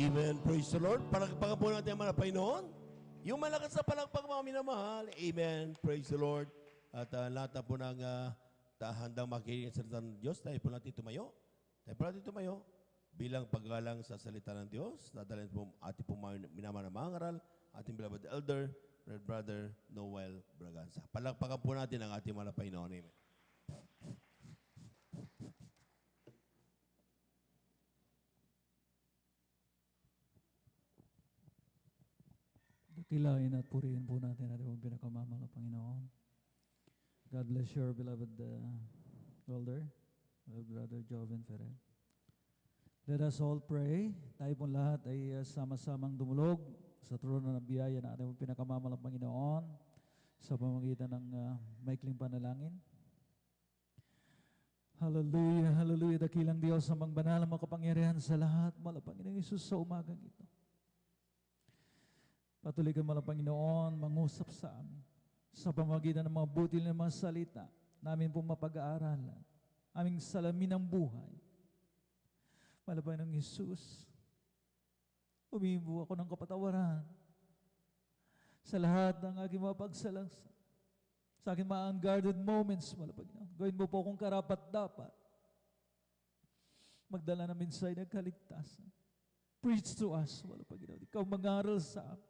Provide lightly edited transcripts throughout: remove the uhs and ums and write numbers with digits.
Amen. Praise the Lord. Palakpakan po natin ang mga Panginoon. Yung malakas na palakpak mga minamahal. Amen. Praise the Lord. At lahat na po ng handang makikinig sa salita ng Diyos, tayo po natin tumayo. Tayo po natin tumayo bilang paggalang sa salita ng Diyos. Dadalhin po ating po minamahal na mga ngaral, ating beloved elder, Red Brother Noel Braganza. Palakpakan po natin ang ating mga Panginoon. Amen. Dakilain at purihin po natin ating pinakamamahal na Panginoon. God bless your beloved elder, beloved Brother Joven Ferrer. Let us all pray. Tayo pong lahat ay sama-samang dumulog sa trono ng biyaya na ating pinakamamahal na Panginoon sa pamamagitan ng maikling panalangin. Hallelujah, hallelujah. Dakilang Diyos sa mangbanal ang makapangyarihan sa lahat. Mahal na Panginoong Isus sa umagang ito. Patuloy ka mahal na Panginoon, mangusap sa amin sa pamamagitan ng mga butil na mga salita namin pong mapag-aaralan, aming salamin ng buhay. Mahal na Panginoong Isus, humihingi ako ng kapatawaran sa lahat ng aking mga pagsalangsa, sa aking mga unguarded moments, mahal na Panginoon. Gawin mo po akong karapat-dapat magdala ng mensahe ng kaligtasan. Preach to us, mahal na Panginoon. Ikaw mag-aral sa amin.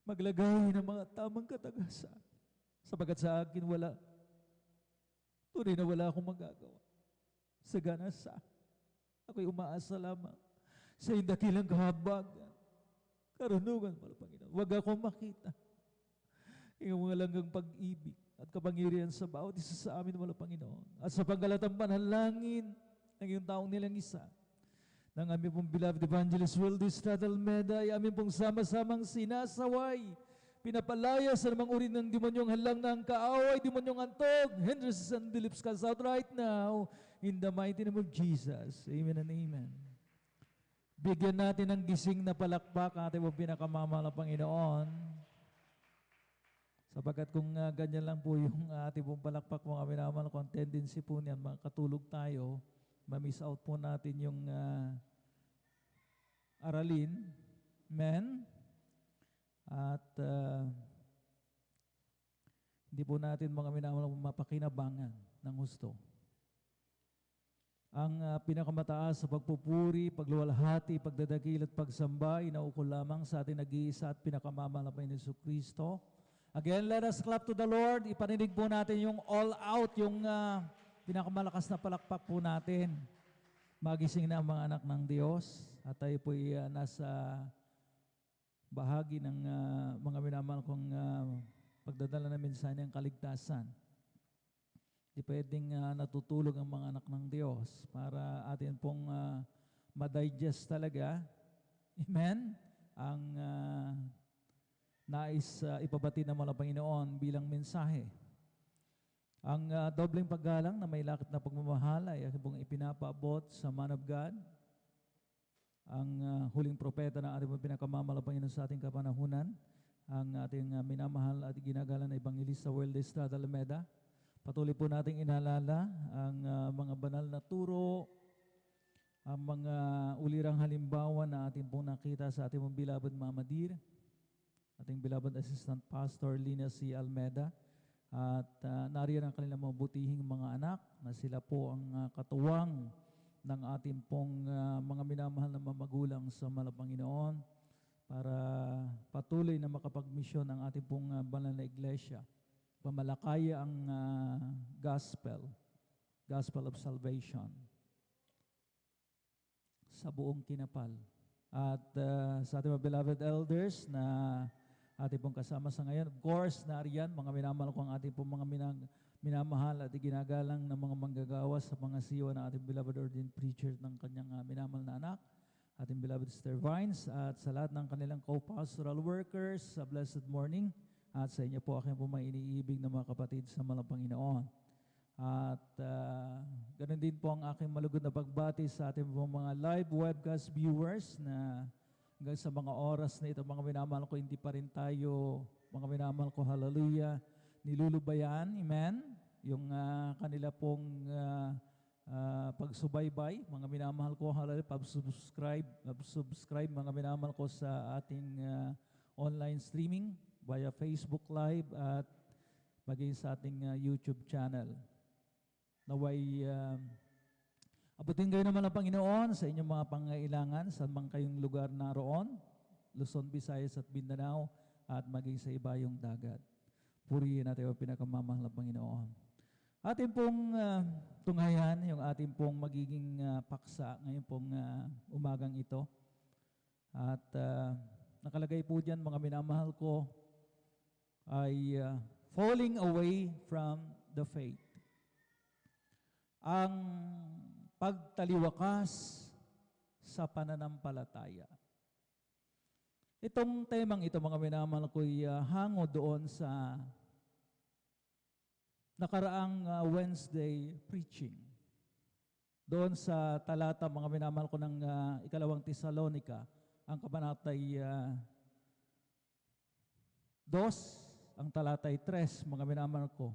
Maglagay ng mga tamang katagasan. Sapagat sa akin wala. Tunay na wala akong magagawa. Sagana sa ako'y umaasa lamang sa iyong dakilang kahabagan, karunungan, mahal na Panginoon. Huwag akong makita iyong mga langgang pag-ibig at kapangyarihan sa bawat isa sa amin, mahal na Panginoon. At sa panggalatang panalangin ng iyong taong nilang isa, ng aming pong beloved evangelist Wildy Estrada Almeda ay aming pong sama-samang sinasaway, pinapalaya sa namang uri ng demonyong halang ng kaaway, demonyong antog, hindrances and delips cast out right now in the mighty name of Jesus. Amen and amen. Bigyan natin ng gising na palakpak ang ating pong pinakamamahal na Panginoon. Sapagkat kung ganyan lang po yung ating pong palakpak, mga minamahal, kung tendency po niyan, makatulog tayo, ma-miss out po natin yung aralin. Amen? At hindi po natin mga minamahal mapakinabangan ng gusto. Ang pinakamataas sa pagpupuri, pagluwalhati, pagdadakil at pagsamba, inaukol lamang sa ating nag-iisa at pinakamamahal na Panginoon Jesucristo. Again, let us clap to the Lord. Ipaninig po natin yung all out, yung pinakamalakas na palakpak po natin. Magising na ang mga anak ng Diyos at tayo po nasa bahagi ng mga minamahal kong pagdadala ng mensahe ng kaligtasan. Di pwedeng natutulog ang mga anak ng Diyos para atin pong madigest talaga. Amen? Ang nais ipabati ng mga Panginoon bilang mensahe. Ang dobleng paggalang na may lakit na pagmamahal ay aking pong ipinapaabot sa man of God, ang huling propeta ng ating pinakamamahal na Panginoon sa ating kapanahunan, ang ating minamahal at ginagalang na Evangelista Wildy Estrada Almeda. Patuloy po nating inalala ang mga banal na turo, ang mga ulirang halimbawa na ating pong nakita sa ating pong beloved Mama Dir, ating beloved Assistant Pastor Lina C. Almeda, at nariyan ang kanilang mga butihing mga anak na sila po ang katuwang ng ating pong mga minamahal na mamagulang sa mahal na Panginoon para patuloy na makapagmisyon ang ating pong banal na iglesia. Pamalakaya ang gospel of salvation sa buong kinapal. At sa ating mga beloved elders na ating pong kasama sa ngayon, of course, nariyan, mga minamahal ko ang ating pong mga minamahal at ginagalang ng mga manggagawa sa mga siwa ng ating beloved ordained preacher ng kanyang minamahal na anak, ating beloved Sister Vines, at sa lahat ng kanilang co-pastoral workers, sa blessed morning, at sa inyo po aking po may iniibig na mga kapatid sa mga Panginoon. At ganun din po ang aking malugod na pagbati sa ating po mga live webcast viewers na hanggang sa mga oras na ito, mga minamahal ko, hindi pa rin tayo, mga minamahal ko, hallelujah, nilulubayan, amen, yung kanila pong pagsubaybay, mga minamahal ko, hallelujah, pag-subscribe, mga minamahal ko sa ating online streaming via Facebook Live at maging sa ating YouTube channel. Naway abutin kayo naman ng Panginoon sa inyong mga pangailangan, saan man kayong lugar naroon, Luzon, Visayas at Mindanao, at maging sa ibayong dagat. Purihin natin ang pinakamamahal ng Panginoon. Atin pong tunghayan, yung ating pong magiging paksa ngayon pong umagang ito. At nakalagay po dyan, mga minamahal ko, ay falling away from the faith. Ang pagtaliwakas sa pananampalataya. Itong temang ito, mga minamahal ko, ay hango doon sa nakaraang Wednesday preaching. Doon sa talata, mga minamahal ko, ng ikalawang Tesalonica, ang kabanatay 2, ang talatay 3, mga minamahal ko.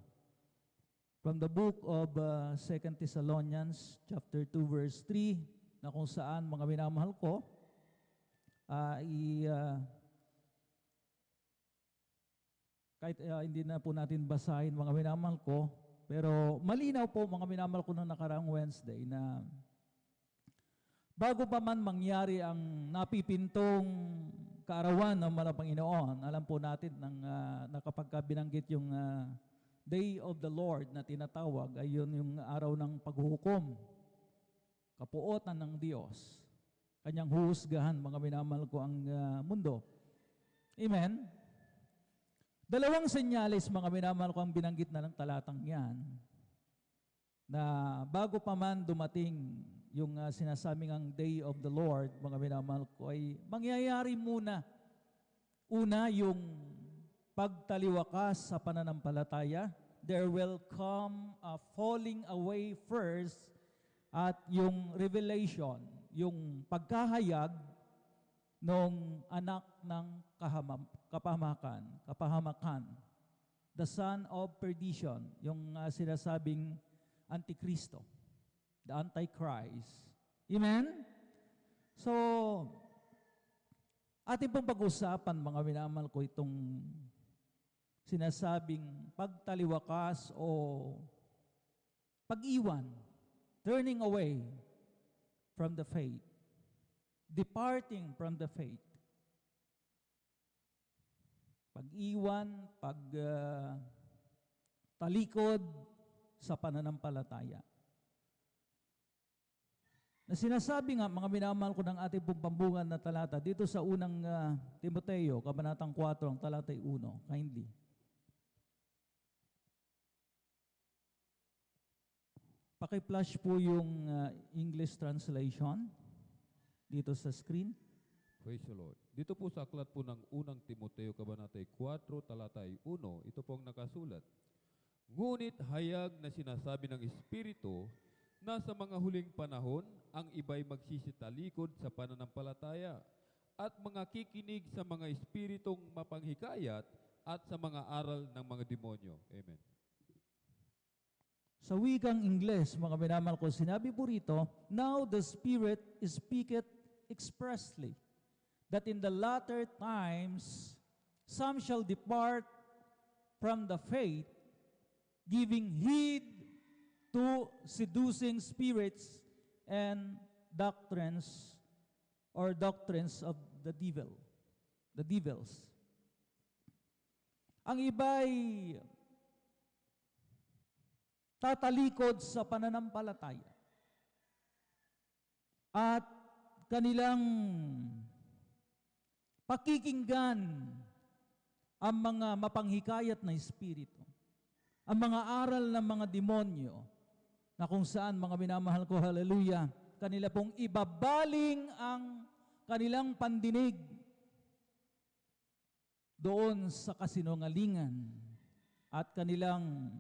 From the book of 2 Thessalonians, chapter 2, verse 3, na kung saan, mga minamahal ko, kahit hindi na po natin basahin, mga minamahal ko, pero malinaw po, mga minamahal ko, nung nakaraang Wednesday na bago pa man mangyari ang napipintong kaarawan ng mga Panginoon, alam po natin na kapag binanggit yung Day of the Lord na tinatawag, ay yun yung araw ng paghuhukom, kapuotan ng Diyos, kanyang huhusgahan, mga minamahal ko, ang mundo. Amen? Dalawang senyales, mga minamahal ko, ang binanggit na ng talatang yan, na bago pa man dumating yung sinasabing ang Day of the Lord, mga minamahal ko, ay mangyayari muna. Una, yung pagtaliwakas sa pananampalataya. There will come a falling away first, at yung revelation, yung pagkahayag ng anak ng kapahamakan, the son of perdition, yung sinasabing Antikristo, the Antichrist. Amen? So, ating pong pag-usapan, mga minamahal ko, itong sinasabing pagtaliwakas o pag-iwan, turning away from the faith, departing from the faith. Pag-iwan, talikod sa pananampalataya. Na sinasabi nga, mga minamahal ko, ng ating pong pambungan na talata dito sa unang Timoteo, kabanatang 4, ang talatay 1, kindly. Paki-flash po yung English translation dito sa screen. Praise the Lord. Dito po sa aklat po ng unang Timoteo, kabanatay 4, talatay 1, ito pong nakasulat. Ngunit hayag na sinasabi ng Espiritu na sa mga huling panahon, ang iba'y magsisitalikod sa pananampalataya at mga kikinig sa mga espiritong mapanghikayat at sa mga aral ng mga demonyo. Amen. Sa wikang Ingles, mga minamahal ko, sinabi po rito, now the Spirit speaketh expressly that in the latter times some shall depart from the faith, giving heed to seducing spirits and doctrines of the devils. Ang iba'y tatalikod sa pananampalataya at kanilang pakikinggan ang mga mapanghikayat na espiritu, ang mga aral ng mga demonyo, na kung saan, mga minamahal ko, hallelujah, kanila pong ibabaling ang kanilang pandinig doon sa kasinungalingan at kanilang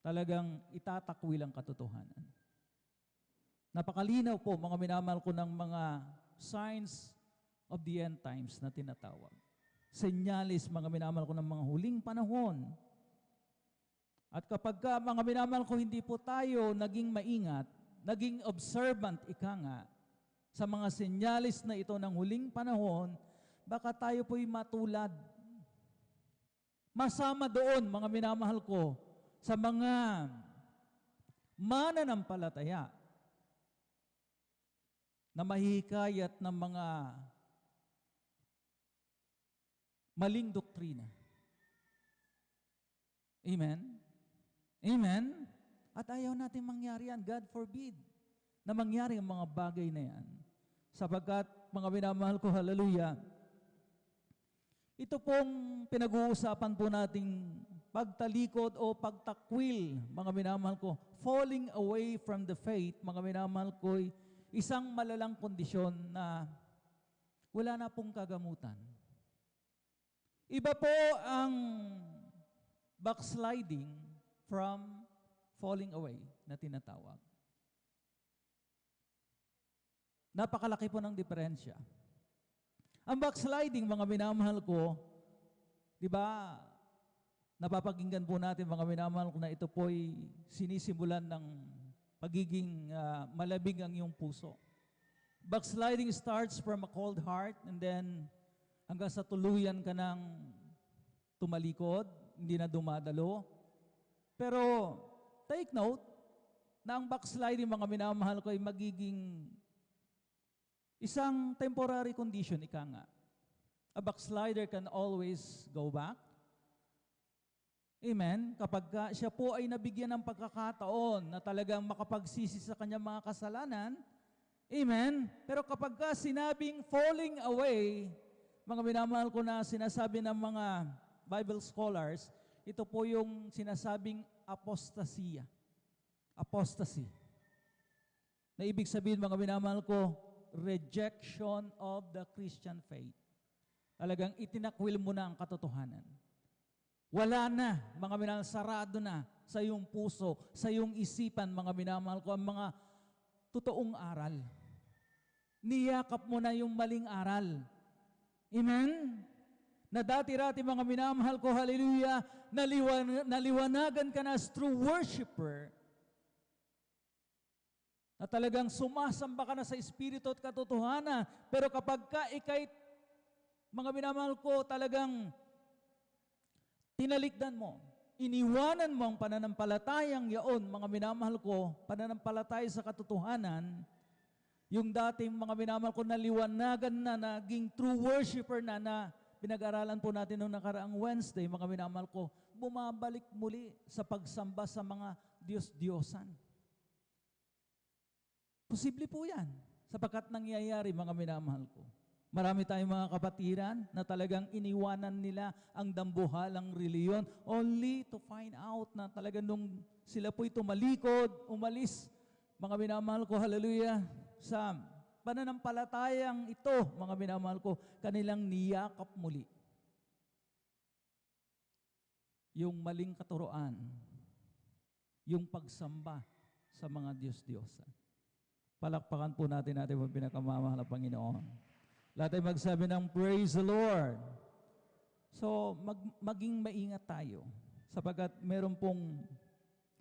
talagang itatakwil ang katotohanan. Napakalinaw po, mga minamahal ko, ng mga signs of the end times na tinatawag. Senyalis, mga minamahal ko, ng mga huling panahon. At kapag ka, mga minamahal ko, hindi po tayo naging maingat, naging observant, ika nga, sa mga senyalis na ito ng huling panahon, baka tayo po'y matulad. Masama doon, mga minamahal ko, sa mga mananampalataya na mahihikayat ng mga maling doktrina. Amen? Amen? At ayaw natin mangyari yan. God forbid na mangyari ang mga bagay na yan. Sapagkat, mga minamahal ko, hallelujah, ito pong pinag-uusapan po nating pagtalikod o pagtakwil, mga minamahal ko, falling away from the faith, mga minamahal ko, isang malalang kondisyon na wala na pong kagamutan. Iba po ang backsliding from falling away na tinatawag. Napakalaki po ng diferensya. Ang backsliding, mga minamahal ko, di ba, napapakinggan po natin, mga minamahal ko, na ito po'y sinisimulan ng pagiging malabig ang iyong puso. Backsliding starts from a cold heart and then hanggang sa tuluyan ka ng tumalikod, hindi na dumadalo. Pero take note na ang backsliding, mga minamahal ko, ay magiging isang temporary condition, ika nga. A backslider can always go back. Amen? Kapag siya po ay nabigyan ng pagkakataon na talagang makapagsisi sa kanyang mga kasalanan, amen? Pero kapag sinabing falling away, mga minamahal ko, na sinasabi ng mga Bible scholars, ito po yung sinasabing apostasy. Apostasy. Na ibig sabihin, mga minamahal ko, rejection of the Christian faith. Talagang itinakwil mo na ang katotohanan. Wala na, mga minamahal, sarado na sa iyong puso, sa iyong isipan, mga minamahal ko, ang mga totoong aral. Niyakap mo na yung maling aral. Amen? Na dati-rati, mga minamahal ko, hallelujah, naliwanagan ka na as true worshiper, na talagang sumasamba ka na sa Espiritu at katotohanan, pero kapag ka ikay, mga minamahal ko, talagang tinalikdan mo, iniwanan mo ang pananampalatayang yaon, mga minamahal ko, pananampalataya sa katotohanan, yung dating mga minamahal ko, naliwanagan na, naging true worshiper na pinag-aralan po natin noong nakaraang Wednesday, mga minamahal ko, bumabalik muli sa pagsamba sa mga Diyos-Diyosan. Posible po yan, sapagkat nangyayari, mga minamahal ko. Marami tayong mga kapatiran na talagang iniwanan nila ang dambuhalang reliyon only to find out na talagang nung sila po'y tumalikod, umalis, mga minamahal ko, hallelujah, sa pananampalatayang ito, mga minamahal ko, kanilang niyakap muli yung maling katuroan, yung pagsamba sa mga Diyos-Diyosan. Palakpakan po natin ang pinakamamahal na Panginoon. Lahat ay magsabi ng praise the Lord. So, maging maingat tayo sapagkat meron pong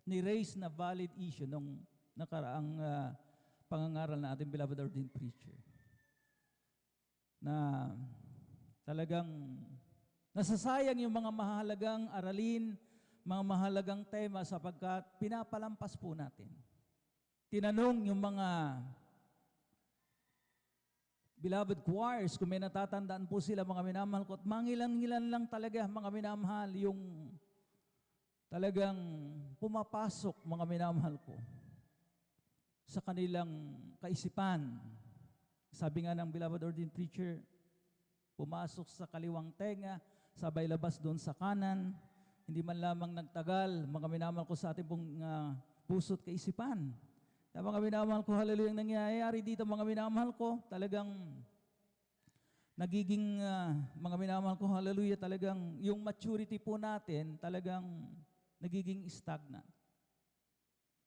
ni-raise na valid issue nung nakaraang pangangaral na ating beloved ordained preacher na talagang nasasayang yung mga mahalagang aralin, mga mahalagang tema sapagkat pinapalampas po natin. Tinanong yung mga beloved choirs, kung may natatandaan po sila, mga minamahal ko, at mangilan-ngilan lang talaga, mga minamahal, yung talagang pumapasok, mga minamahal ko, sa kanilang kaisipan. Sabi nga ng beloved ordained preacher, pumasok sa kaliwang tenga, sabay labas doon sa kanan, hindi man lamang nagtagal, mga minamahal ko, sa ating pong puso't kaisipan. Kaya mga minamahal ko, hallelujah, ang nangyayari dito, mga minamahal ko, talagang nagiging, mga minamahal ko, hallelujah, talagang yung maturity po natin, talagang nagiging stagnant.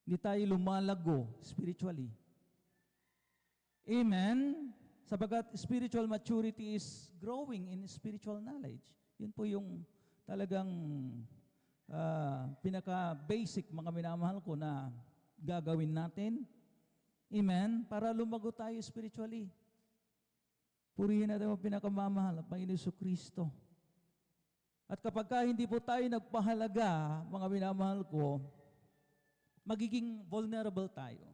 Hindi tayo lumalago spiritually. Amen? Sabagat spiritual maturity is growing in spiritual knowledge. Yun po yung talagang pinaka-basic, mga minamahal ko, na gagawin natin. Amen? Para lumago tayo spiritually. Purihin natin ang pinakamamahal, ang Panginoon Jesucristo. At kapag hindi po tayo nagpahalaga, mga minamahal ko, magiging vulnerable tayo.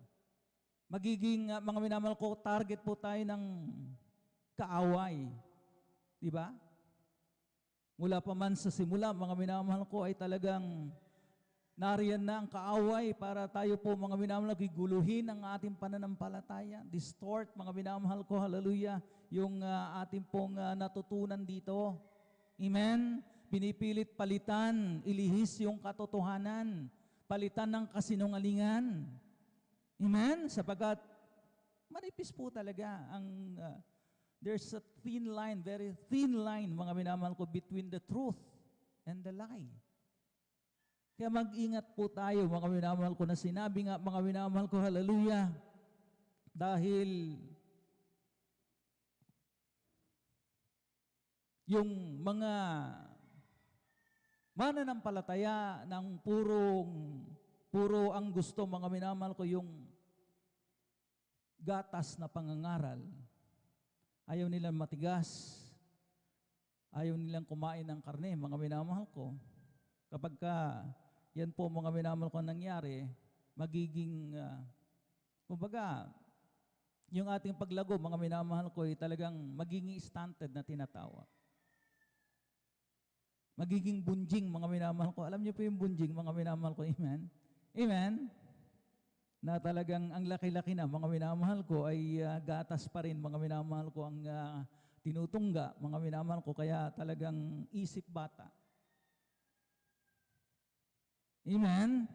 Magiging, mga minamahal ko, target po tayo ng kaaway. Di ba? Mula pa man sa simula, mga minamahal ko, ay talagang nariyan na ang kaaway para tayo po, mga minamahal ko, guluhin ang ating pananampalataya. Distort, mga minamahal ko, hallelujah, yung ating pong natutunan dito. Amen? Pinipilit palitan, ilihis yung katotohanan, palitan ng kasinungalingan. Amen? Sapagkat manipis po talaga ang there's a thin line, very thin line, mga minamahal ko, between the truth and the lie. Kaya mag-ingat po tayo, mga minamahal ko, na sinabi nga, mga minamahal ko, hallelujah, dahil yung mga mananampalataya ng puro ang gusto, mga minamahal ko, yung gatas na pangangaral. Ayaw nilang matigas. Ayaw nilang kumain ng karne, mga minamahal ko. Kapag yan po, mga minamahal ko, nangyari, magiging, kumbaga, yung ating paglago, mga minamahal ko, ay talagang magiging stunted na tinatawag. Magiging bunjing, mga minamahal ko. Alam niyo po yung bunjing, mga minamahal ko, amen? Amen? Na talagang ang laki-laki na, mga minamahal ko, ay gatas pa rin, mga minamahal ko, ang tinutungga, mga minamahal ko, kaya talagang isip bata. Amen?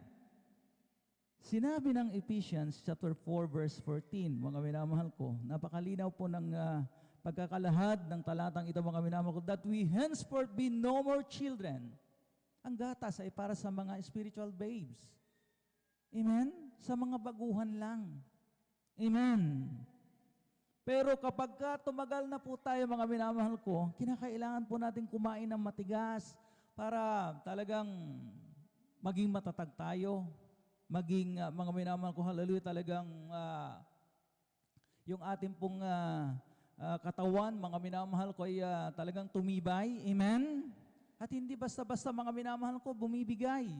Sinabi ng Ephesians chapter 4 verse 14, mga minamahal ko, napakalinaw po ng pagkakalahad ng talatang ito, mga minamahal ko, that we henceforth be no more children. Ang gatas ay para sa mga spiritual babes. Amen? Sa mga baguhan lang. Amen. Pero kapag tumagal na po tayo, mga minamahal ko, kinakailangan po natin kumain ng matigas para talagang maging matatag tayo, maging, mga minamahal ko, hallelujah, talagang yung ating pong katawan, mga minamahal ko, ay talagang tumibay. Amen? At hindi basta-basta, mga minamahal ko, bumibigay.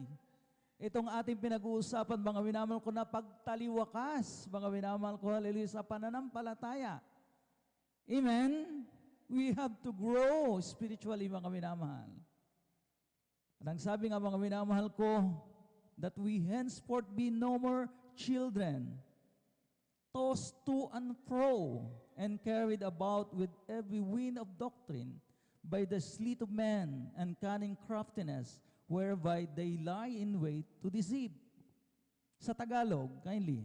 Itong ating pinag-uusapan, mga minamahal ko, na pagtaliwakas, mga minamahal ko, hallelujah, sa pananampalataya. Amen? We have to grow spiritually, mga minamahal. At ang sabi nga, mga minamahal ko, that we henceforth be no more children, tossed to and fro, and carried about with every wind of doctrine, by the sleight of men and cunning craftiness, whereby they lie in wait to deceive. Sa Tagalog, kindly.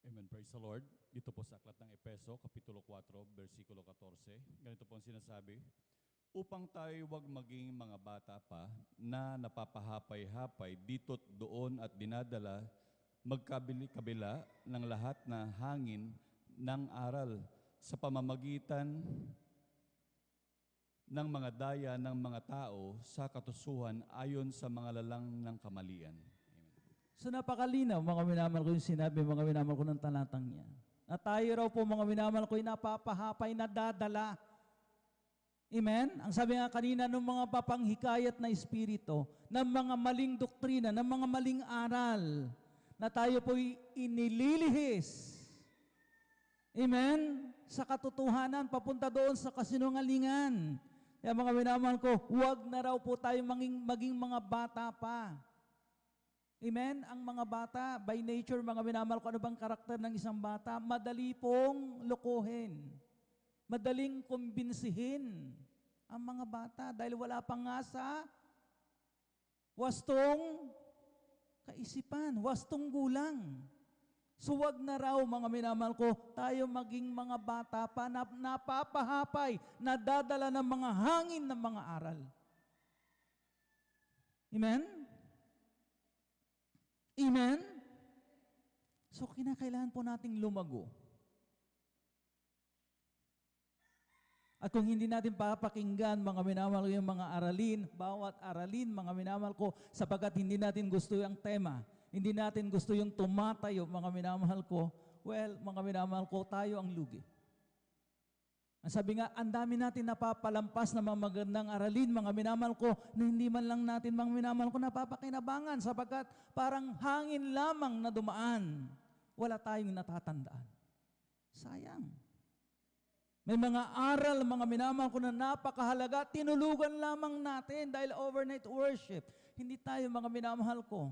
Amen. Praise the Lord. Dito po sa aklat ng Epeso, Kapitulo 4, versikulo 14. Ganito po ang sinasabi, upang tayo wag maging mga bata pa na napapahapay-hapay dito't doon at dinadala magkabili-kabila ng lahat na hangin ng aral sa pamamagitan ng mga daya ng mga tao sa katusuhan ayon sa mga lalang ng kamalian. Amen. So napakalinaw, mga minamahal ko, yung sinabi, mga minamahal ko, ng talatang niya. Na tayo raw po, mga minamahal ko, yung napapahapay na dadala. Amen? Ang sabi nga kanina ng mga papanghikayat na espiritu, ng mga maling doktrina, ng mga maling aral, na tayo po'y inililihis. Amen? Sa katotohanan, papunta doon sa kasinungalingan. Kaya mga minamahal ko, huwag na raw po tayo maging mga bata pa. Amen? Ang mga bata, by nature, mga minamahal ko, ano bang karakter ng isang bata? Madali pong lokohin. Madaling kumbinsihin ang mga bata dahil wala pang nga sa wastong kaisipan, wastong gulang. So wag na raw, mga minamahal ko, tayo maging mga bata pa na napapahapay, nadadala ng mga hangin ng mga aral. Amen? Amen? So kinakailangan po nating lumago. At kung hindi natin papakinggan, mga minamahal ko, yung mga aralin, bawat aralin, mga minamahal ko, sapagkat hindi natin gusto yung tema, hindi natin gusto yung tumatayo, mga minamahal ko, well, mga minamahal ko, tayo ang lugi. Ang sabi nga, ang dami natin napapalampas na mga magandang aralin, mga minamahal ko, na hindi man lang natin, mga minamahal ko, napapakinabangan, sapagkat parang hangin lamang na dumaan, wala tayong natatandaan. Sayang. May mga aral, mga minamahal ko, na napakahalaga, tinulugan lamang natin dahil overnight worship. Hindi tayo, mga minamahal ko,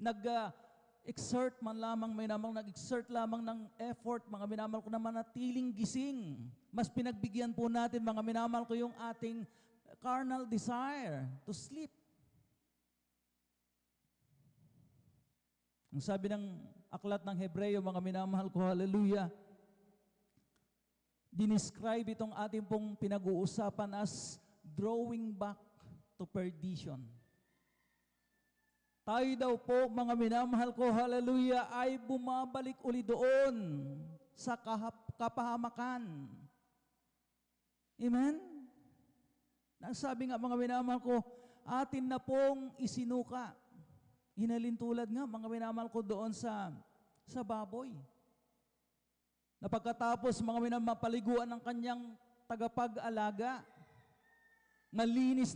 nag-exert man lamang, may namang nag-exert lamang ng effort, mga minamahal ko, na manatiling gising. Mas pinagbigyan po natin, mga minamahal ko, yung ating carnal desire to sleep. Ang sabi ng aklat ng Hebreo, mga minamahal ko, hallelujah, dinescribe itong ating pong pinag-uusapan as drawing back to perdition. Tayo daw po, mga minamahal ko, hallelujah, ay bumabalik uli doon sa kapahamakan. Amen? Sabi nga, mga minamahal ko, atin na pong isinuka. Hinalintulad nga, mga minamahal ko, doon sa baboy. Na pagkatapos, mga minamahal, mapaliguan ng kanyang tagapag-alaga, malinis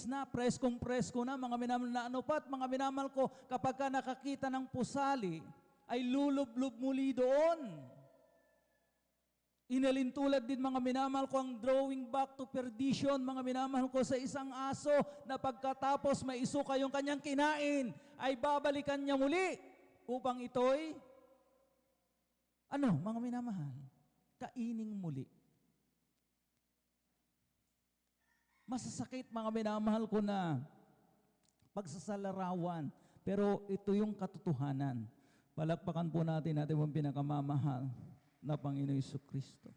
na, preskong-presko na, mga minamahal na ano pat, mga minamahal ko, kapag ka nakakita ng pusali, ay lulublob muli doon. Inalintulad din, mga minamahal ko, ang drawing back to perdition, mga minamahal ko, sa isang aso na pagkatapos may isuka yung kanyang kinain, ay babalikan niya muli upang ito'y, mga minamahal, kaining muli. Masasakit, mga minamahal ko, na pagsasalarawan, pero ito yung katotohanan. Palakpakan po natin mong pinakamamahal na Panginoon Jesucristo.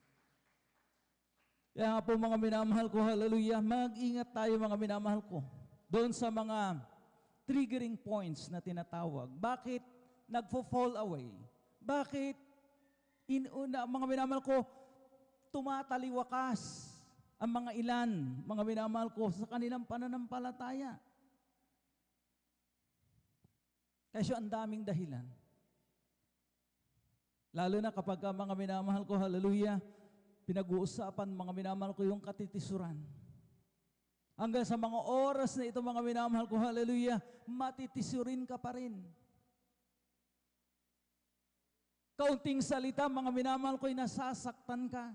Kaya nga po, mga minamahal ko, hallelujah, mag-ingat tayo, mga minamahal ko, doon sa mga triggering points na tinatawag. Bakit nagfo-fall away? Bakit mga minamahal ko, tumataliwakas ang mga ilan, mga minamahal ko, sa kanilang pananampalataya? Kasi ang daming dahilan. Lalo na kapag mga minamahal ko, hallelujah, pinag-uusapan, mga minamahal ko, yung katitisuran. Hanggang sa mga oras na ito, mga minamahal ko, hallelujah, matitisurin ka pa rin. Kaunting salita, mga minamahal ko, nasasaktan ka.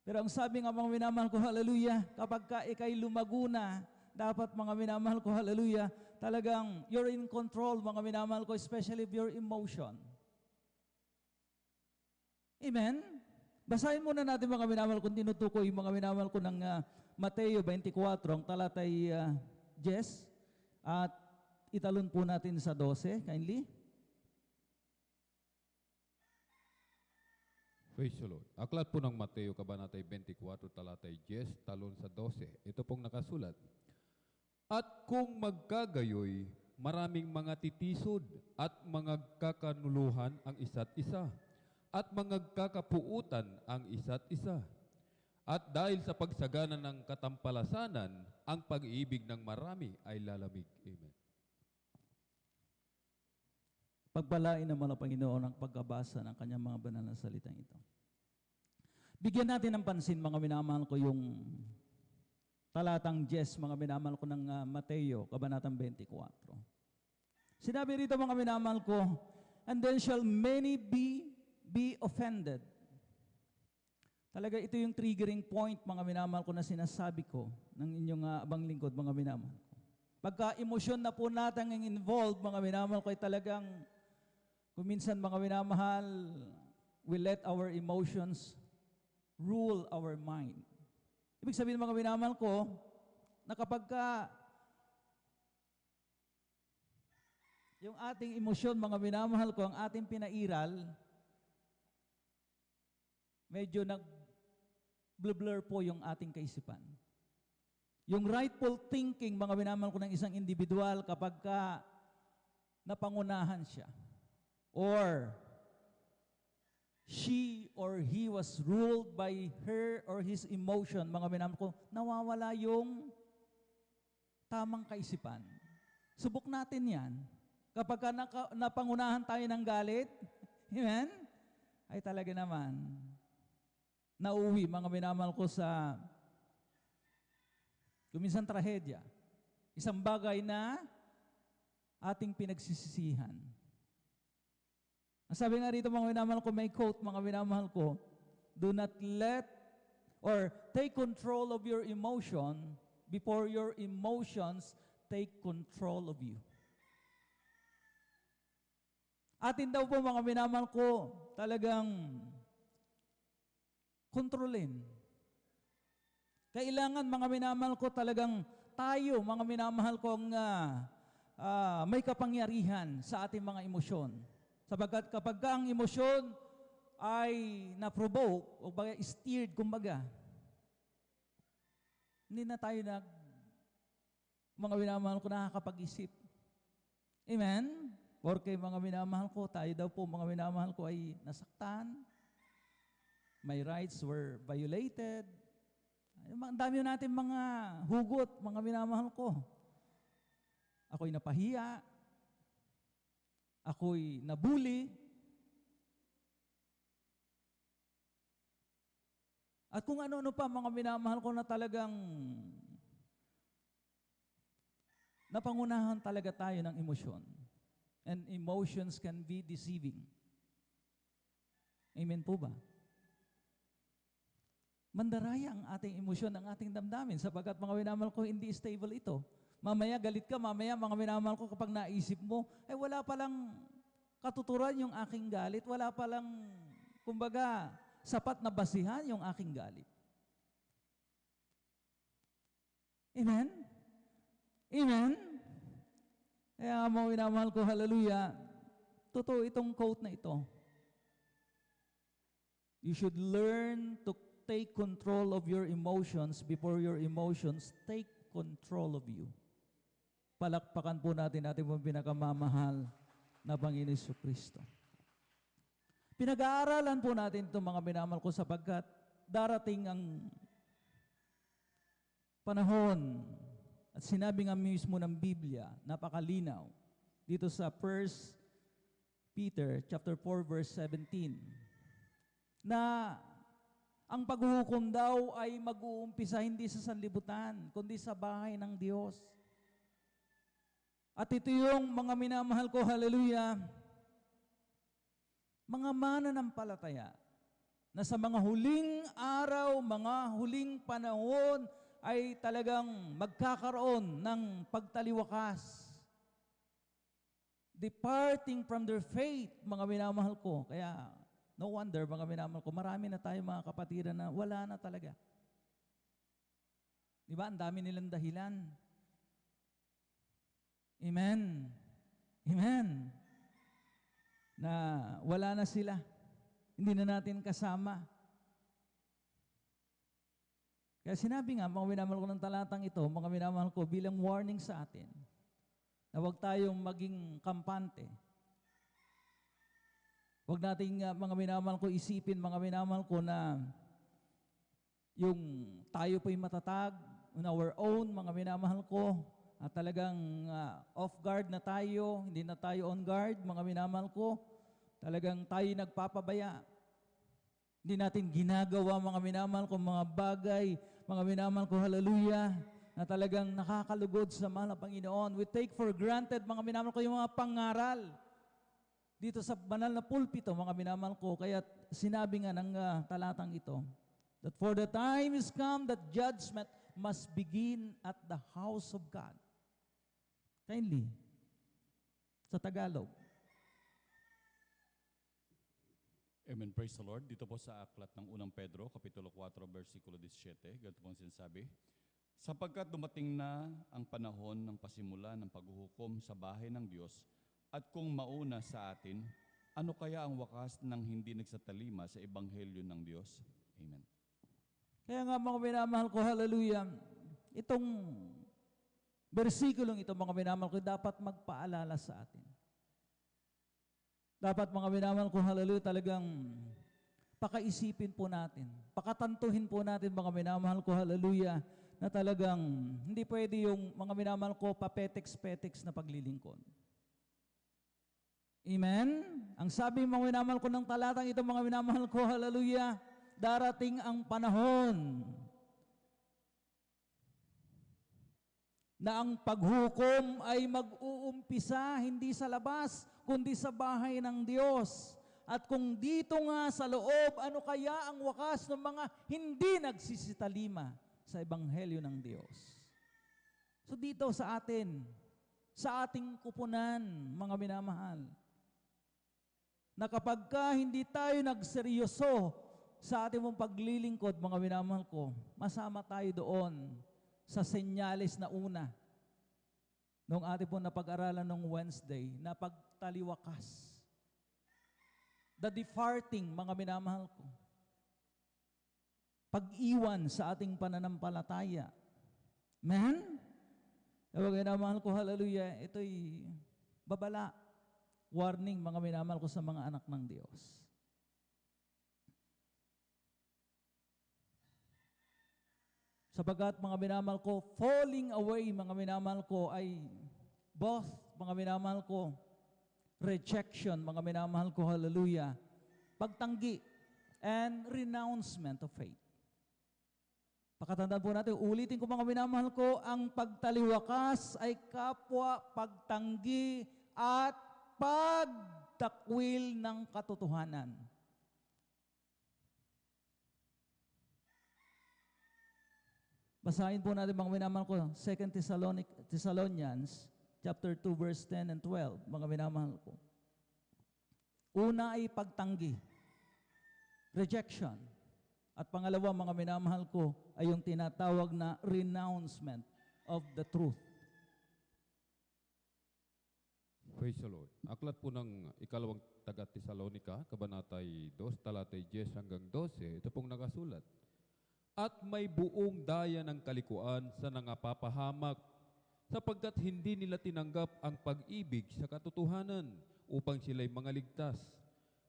Pero ang sabi nga, mga minamahal ko, hallelujah, kapag ka ikay lumago na, dapat, mga minamahal ko, hallelujah, talagang you're in control, mga minamahal ko, especially of your emotion. Amen? Basahin muna natin, mga minamahal ko, tinutukoy, mga minamahal ko, ng Mateo 24, ang talatay 10, at italon po natin sa 12, kindly. Praise the Lord. Aklat po ng Mateo, Kabanatay 24, talatay 10, talon sa 12. Ito pong nakasulat. At kung magkagayoy, maraming mga titisod at mga kakanuluhan ang isa't isa, at mga kakapuutan ang isa't isa. At dahil sa pagsagana ng katampalasanan, ang pag-ibig ng marami ay lalamig. Amen. Pagpalain naman ang Panginoon ang pagkabasa ng kanyang mga banal na salitang ito. Bigyan natin ng pansin, mga minamahal ko, yung talatang 10, mga minamahal ko, ng Mateo, Kabanatang 24. Sinabi rito, mga minamahal ko, and then shall many be offended. Talaga ito yung triggering point, mga minamahal ko, na sinasabi ko ng inyong abang lingkod, mga minamahal ko. Pagka emosyon na po natin ang involved, mga minamahal ko, ay talagang kuminsan, mga minamahal, we let our emotions rule our mind. Ibig sabihin, mga minamahal ko, na kapag yung ating emosyon, mga minamahal ko, ang ating pinairal, medyo nag-blur po yung ating kaisipan. Yung rightful thinking, mga minamahal ko, ng isang individual, kapag napangunahan siya, or she or he was ruled by her or his emotion, mga minamahal ko, nawawala yung tamang kaisipan. Subok natin yan. Kapag napangunahan tayo ng galit, amen, ay talaga naman, nauwi, mga minamahal ko, sa kuminsan trahedya. Isang bagay na ating pinagsisisihan. Ang sabi nga rito, mga minamahal ko, may quote, mga minamahal ko, do not let or take control of your emotion before your emotions take control of you. Atin daw po, mga minamahal ko, talagang kontrolin. Kailangan, mga minamahal ko, talagang tayo, mga minamahal kong may kapangyarihan sa ating mga emosyon. Sapagkat kapag ang emosyon ay na-provoke o steered, kumbaga, hindi na tayo mga minamahal ko, nakakapag-isip. Amen? Porque mga minamahal ko, tayo daw po, mga minamahal ko, ay nasaktan. My rights were violated. Ang dami natin mga hugot, mga minamahal ko. Ako'y napahiya. Ako'y nabuli. At kung ano-ano pa, mga minamahal ko, na talagang napangunahan talaga tayo ng emosyon. And emotions can be deceiving. Amen po ba? Mandaraya ang ating emosyon, ang ating damdamin, sapagkat, mga minamahal ko, hindi stable ito. Mamaya galit ka, mamaya, mga minamahal ko, kapag naisip mo, wala palang katuturan yung aking galit, wala palang, kumbaga, sapat na basihan yung aking galit. Amen? Amen? Kaya, mga minamahal ko, hallelujah, totoo itong quote na ito. You should learn to take control of your emotions before your emotions take control of you. Palakpakan po natin pong pinakamamahal na Panginoon Jesucristo. Pinag-aaralan po natin itong mga minamahal ko, sapagkat darating ang panahon, at sinabi nga mismo ng Biblia, napakalinaw, dito sa 1 Peter chapter 4 verse 17, na ang paghuhukom daw ay mag-uumpisa hindi sa sanlibutan, kundi sa bahay ng Diyos. At ito yung mga minamahal ko, hallelujah, mga mananampalataya, na sa mga huling araw, mga huling panahon, ay talagang magkakaroon ng pagtaliwakas. Departing from their faith, mga minamahal ko. Kaya, no wonder, mga minamahal ko, marami na tayo mga kapatiran na wala na talaga. Di ba? Ang dami nilang dahilan. Amen. Amen. Na wala na sila. Hindi na natin kasama. Kaya sinabi nga, mga minamahal ko ng talatang ito, mga minamahal ko, bilang warning sa atin, na huwag tayong maging kampante. Huwag nating, mga minamahal ko, isipin, mga minamahal ko, na yung tayo po'y matatag on our own, mga minamahal ko, at talagang off guard na tayo, hindi na tayo on guard, mga minamahal ko, talagang tayo nagpapabaya. Hindi natin ginagawa, mga minamahal ko, mga bagay, mga minamahal ko, hallelujah, na talagang nakakalugod sa mahal na Panginoon. We take for granted, mga minamahal ko, yung mga pangaral dito sa banal na pulpito, mga minamahal ko. Kaya sinabi nga ng talatang ito, that for the time is come that judgment must begin at the house of God. Kindly, sa Tagalog. Amen. Praise the Lord. Dito po sa aklat ng unang Pedro, Kapitulo 4, versikulo 17, ganito pong sinasabi, sapagkat dumating na ang panahon ng pasimula ng paghuhukom sa bahay ng Diyos, at kung mauna sa atin, ano kaya ang wakas ng hindi nagsatalima sa Ebanghelyo ng Diyos? Amen. Kaya nga, mga minamahal ko, hallelujah, itong versikulong ito, mga minamahal ko, dapat magpaalala sa atin. Dapat, mga minamahal ko, hallelujah, talagang pakaisipin po natin, pakatantuhin po natin mga minamahal ko, hallelujah, na talagang hindi pwede yung mga minamahal ko papetex-petex na paglilingkod. Amen? Ang sabi mga minamahal ko ng talatang ito, mga minamahal ko, hallelujah, darating ang panahon na ang paghukom ay mag-uumpisa hindi sa labas, kundi sa bahay ng Diyos. At kung dito nga sa loob, ano kaya ang wakas ng mga hindi nagsisitalima sa Ebanghelyo ng Diyos? So dito sa atin, sa ating kupunan, mga minamahal, na kapag ka hindi tayo nagseryoso sa ating mong paglilingkod, mga minamahal ko, masama tayo doon sa senyales na una nung ating pong napag-aralan nung Wednesday, na pagtaliwakas. The departing, mga minamahal ko. Pag-iwan sa ating pananampalataya. Amen? Mga minamahal ko, hallelujah, ito'y babala. Warning, mga minamahal ko sa mga anak ng Diyos. Sapagat mga minamahal ko, falling away, mga minamahal ko, ay both, mga minamahal ko, rejection, mga minamahal ko, hallelujah, pagtanggi, and renouncement of faith. Pakatandaan po natin, ulitin ko mga minamahal ko, ang pagtaliwakas ay kapwa pagtanggi at pagtakwil ng katotohanan. Basahin po natin mga minamahal ko, 2 Thessalonians chapter 2 verse 10 and 12, mga minamahal ko. Una ay pagtanggi, rejection. At pangalawa, mga minamahal ko, ay yung tinatawag na renouncement of the truth. Praise the Lord. Aklat po ng ikalawang taga-Tesalonica, kabanatay 2, talatay 10 hanggang 12, ito pong nakasulat. At may buong daya ng kalikuan sa nangapapahamak, sapagkat hindi nila tinanggap ang pag-ibig sa katotohanan upang sila'y mangaligtas.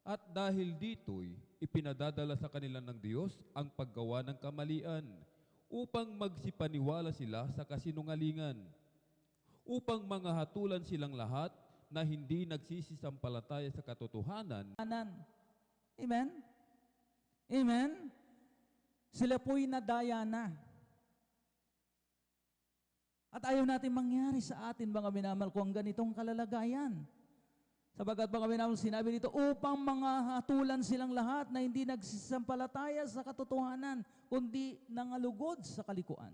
At dahil dito'y ipinadadala sa kanila ng Diyos ang paggawa ng kamalian upang magsipaniwala sila sa kasinungalingan, upang mangahatulan silang lahat na hindi nagsisisampalataya sa katotohanan. Amen? Amen? Sila po'y nadaya na. At ayaw natin mangyari sa atin, mga minamahal ko, ang ganitong kalalagayan. Sabagat mga minamahal, sinabi dito, upang mga hatulan silang lahat na hindi nagsisampalataya sa katotohanan, kundi nangalugod sa kalikuan.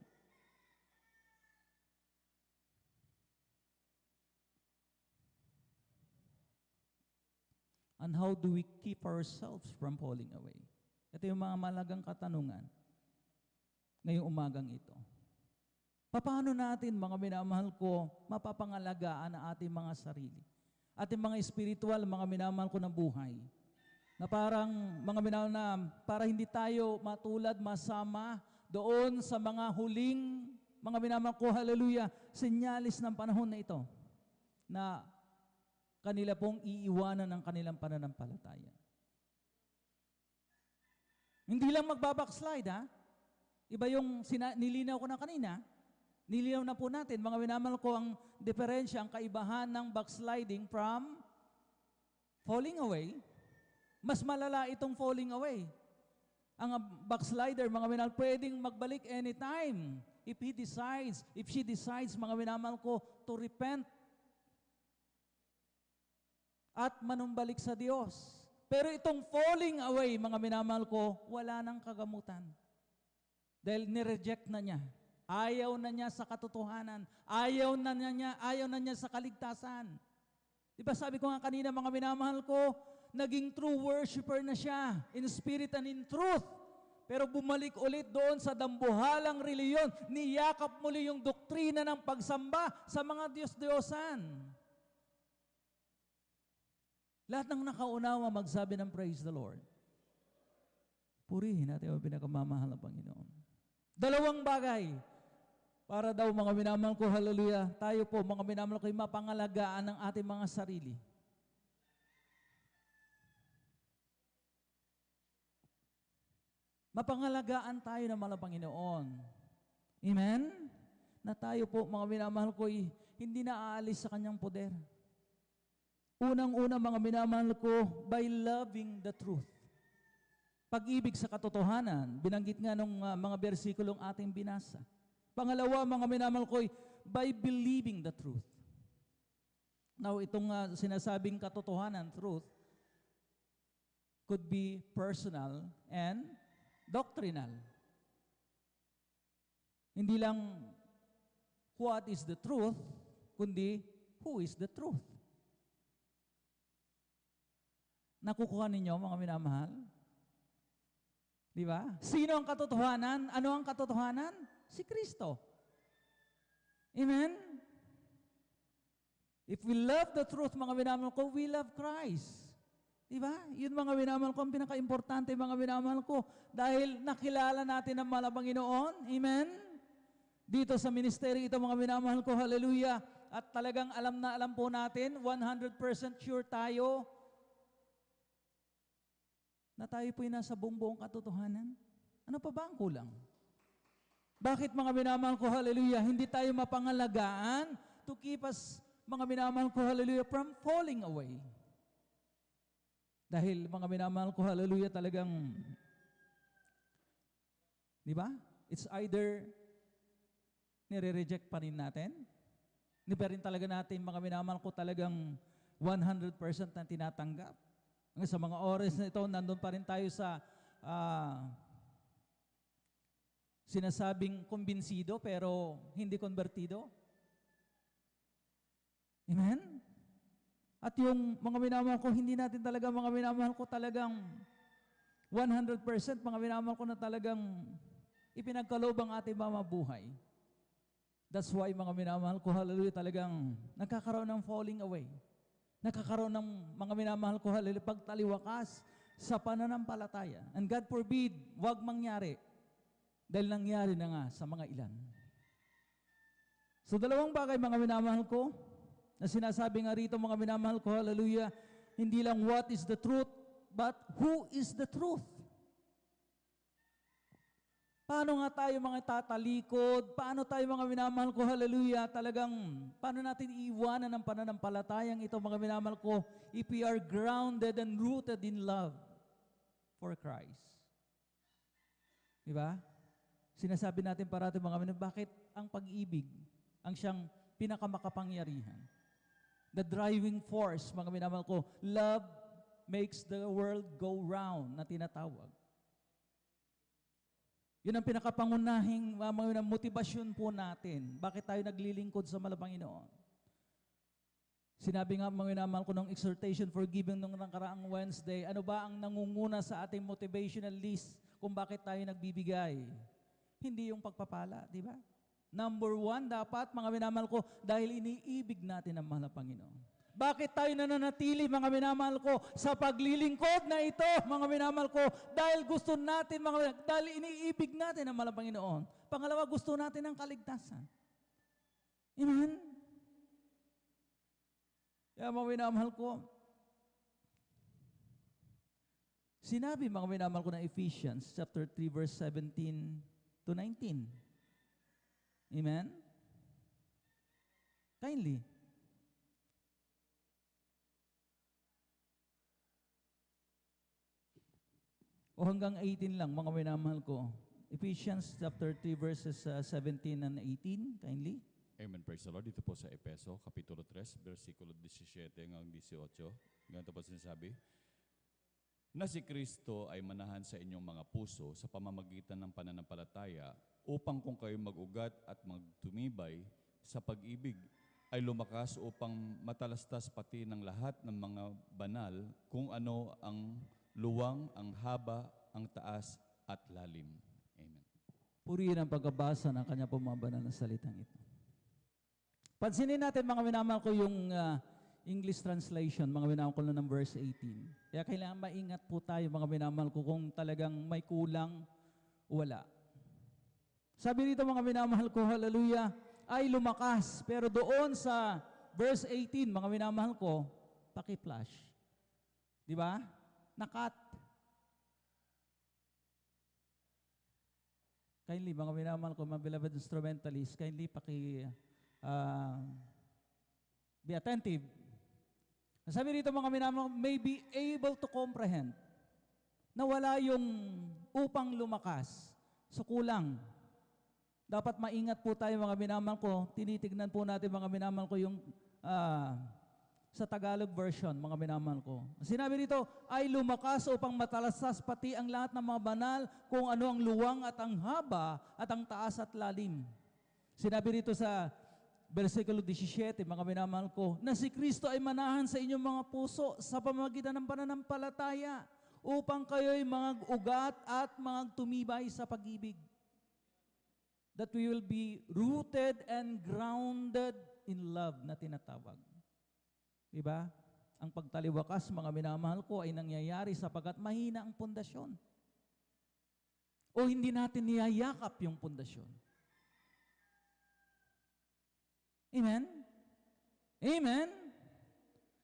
And how do we keep ourselves from falling away? Ito yung mga malagang katanungan ngayong umagang ito. Paano natin, mga minamahal ko, mapapangalagaan ang ating mga sarili? Ating mga spiritual, mga minamahal ko ng buhay. Na parang, mga minamahal na, para hindi tayo matulad, masama doon sa mga huling, mga minamahal ko, hallelujah, senyalis ng panahon na ito, na kanila pong iiwanan ng kanilang pananampalataya. Hindi lang magbabackslide, ha? Iba yung nilinaw ko na kanina. Nilinaw na po natin, mga minamahal ko, ang diferensya, ang kaibahan ng backsliding from falling away. Mas malala itong falling away. Ang backslider, mga minamahal, pwedeng magbalik anytime if she decides, mga minamahal ko, to repent at manumbalik sa Diyos. Pero itong falling away, mga minamahal ko, wala nang kagamutan. Dahil nireject na niya. Ayaw na niya sa katotohanan. Ayaw na niya sa kaligtasan. Di ba sabi ko nga kanina, mga minamahal ko, naging true worshiper na siya, in spirit and in truth. Pero bumalik ulit doon sa dambuhalang reliyon, niyakap muli yung doktrina ng pagsamba sa mga Diyos-Diyosan. Lahat ng nakaunawa magsabi ng praise the Lord. Purihin natin ang pinakamamahal ng Panginoon. Dalawang bagay. Para daw, mga minamahal ko, hallelujah, tayo po, mga minamahal ko, mapangalagaan ng ating mga sarili. Mapangalagaan tayo ng mahal na Panginoon. Amen? Na tayo po, mga minamahal ko, hindi na aalis sa kanyang poder. Unang-una, mga minamahal ko, by loving the truth. Pag-ibig sa katotohanan, binanggit nga nung mga bersikulong ating binasa. Pangalawa, mga minamahal ko, by believing the truth. Now, itong sinasabing katotohanan, truth, could be personal and doctrinal. Hindi lang what is the truth, kundi who is the truth. Nakukuha ninyo, mga minamahal? Di ba? Sino ang katotohanan? Ano ang katotohanan? Si Kristo. Amen? If we love the truth, mga minamahal ko, we love Christ. Di ba? Yun, mga minamahal ko, ang pinaka-importante, mga minamahal ko, dahil nakilala natin ang mahal na Panginoon. Amen? Dito sa ministry, ito, mga minamahal ko, hallelujah. At talagang alam na alam po natin, 100% sure tayo, na tayo po'y nasa buong katotohanan. Ano pa ba ang kulang? Bakit, mga minamahal ko, hallelujah, hindi tayo mapangalagaan to keep us, mga minamahal ko, hallelujah, from falling away? Dahil, mga minamahal ko, hallelujah, talagang, di ba? It's either nire-reject pa rin natin, hindi pa rin talaga natin, mga minamahal ko, talagang 100% na tinatanggap. Sa mga oras na ito, nandun pa rin tayo sa sinasabing kumbinsido pero hindi konbertido. Amen? At yung mga minamahal ko, hindi natin talaga, mga minamahal ko, talagang 100% mga minamahal ko na talagang ipinagkaloob ang ating mamabuhay. That's why, mga minamahal ko, hallelujah, talagang nagkakaroon ng falling away. Nakakaroon ng, mga minamahal ko, hallelujah, pagtaliwakas sa pananampalataya. And God forbid, wag mangyari. Dahil nangyari na nga sa mga ilan. So, dalawang bagay, mga minamahal ko, na sinasabi nga rito, mga minamahal ko, hallelujah, hindi lang what is the truth, but who is the truth. Paano nga tayo mga tatalikod? Paano tayo, mga minamahal ko, hallelujah, talagang, paano natin iiwanan ang pananampalatayang ito, mga minamahal ko, if we are grounded and rooted in love for Christ? Diba? Sinasabi natin parati, mga minamahal, bakit ang pag-ibig ang siyang pinakamakapangyarihan? The driving force, mga minamahal ko, love makes the world go round na tinatawag. Yun ang pinakapangunahing motivasyon po natin. Bakit tayo naglilingkod sa mahal na Panginoon? Sinabi nga, mga minamahal ko, ng exhortation for giving nung nakaraang Wednesday, ano ba ang nangunguna sa ating motivational list kung bakit tayo nagbibigay? Hindi yung pagpapala, di ba? Number one, dapat, mga minamahal ko, dahil iniibig natin ang mahal na Panginoon. Bakit tayo nananatili, mga minamahal ko, sa paglilingkod na ito, mga minamahal ko, dahil gusto natin, dahil iniibig natin ang mahal na Panginoon. Pangalawa, gusto natin ang kaligtasan. Amen? Kaya, mga minamahal ko, sinabi, mga minamahal ko, ng Ephesians chapter 3, verse 17 to 19. Amen? Kindly. O hanggang 18 lang, mga minamahal ko. Ephesians chapter 3, verses 17 and 18, kindly. Amen, praise the Lord. Dito po sa Epeso, Kapitulo 3, versikulo 17 hanggang 18. Ganito po sinasabi, na si Kristo ay manahan sa inyong mga puso sa pamamagitan ng pananampalataya upang kung kayo mag-ugat at magtumibay sa pag-ibig ay lumakas upang matalastas pati ng lahat ng mga banal kung ano ang luwang, ang haba, ang taas at lalim. Amen. Purihin ang pagkabasa ng kanya po mga banal na salitang ito. Pansinin natin, mga minamahal ko, yung English translation, mga minamahal ko ng verse 18. Kaya kailangan maingat po tayo, mga minamahal ko, kung talagang may kulang, wala. Sabi dito, mga minamahal ko, hallelujah, ay lumakas. Pero doon sa verse 18, mga minamahal ko, paki-flash. Di ba? Nakat. Kindly, mga minamahal ko, mga beloved instrumentalists, kindly be attentive. Sabi rito mga minamahal, may be able to comprehend na wala yung upang lumakas. So kulang. Dapat maingat po tayo mga minamahal ko. Tinitignan po natin mga minamahal ko yung sa Tagalog version, mga minamahal ko. Sinabi rito, ay lumakas upang matalasas pati ang lahat ng mga banal kung ano ang luwang at ang haba at ang taas at lalim. Sinabi rito sa versikulo 17, mga minamahal ko, na si Kristo ay manahan sa inyong mga puso sa pamamagitan ng pananampalataya upang kayo'y mga ugat at mga tumibay sa pag-ibig. That we will be rooted and grounded in love na tinatawag. Diba? Ang pagtaliwakas, mga minamahal ko, ay nangyayari sapagkat mahina ang pundasyon. O hindi natin niyayakap yung pundasyon. Amen? Amen?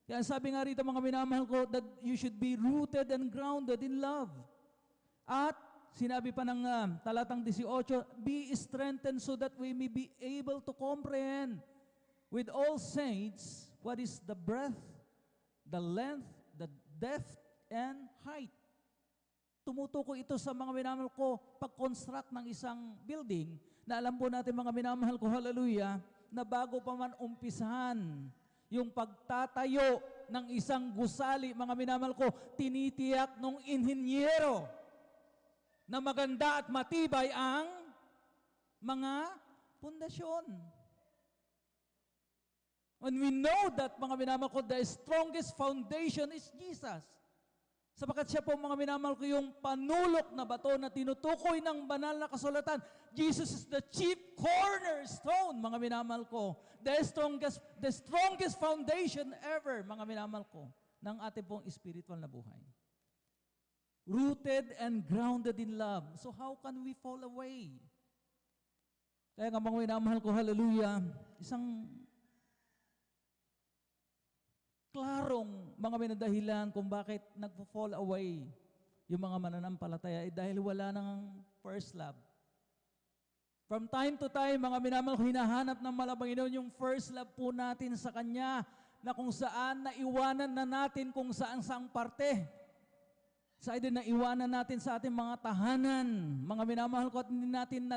Kaya sabi nga rito mga minamahal ko, that you should be rooted and grounded in love. At sinabi pa ng talatang 18, be strengthened so that we may be able to comprehend with all saints what is the breadth, the length, the depth, and height. Tumutukoy ito sa mga minamahal ko pag-construct ng isang building na alam po natin mga minamahal ko, hallelujah, na bago pa man umpisahan yung pagtatayo ng isang gusali, mga minamahal ko, tinitiyak nung inhinyero na maganda at matibay ang mga pundasyon. And we know that, mga minamahal ko, the strongest foundation is Jesus. Sapagkat siya po, mga minamahal ko, yung panulok na bato na tinutukoy ng banal na kasulatan. Jesus is the chief cornerstone, mga minamahal ko. The strongest foundation ever, mga minamahal ko, ng ating pong spiritual na buhay. Rooted and grounded in love. So how can we fall away? Kaya nga, mga minamahal ko, hallelujah, isang klarong mga minadahilan kung bakit nagpo-fall away yung mga mananampalataya dahil wala nang first love. From time to time, mga minamahal ko, hinahanap ng Panginoon yung first love po natin sa Kanya na kung saan naiwanan na natin kung saan-saang parte. Sa din naiwanan natin sa ating mga tahanan, mga minamahal ko, at hindi natin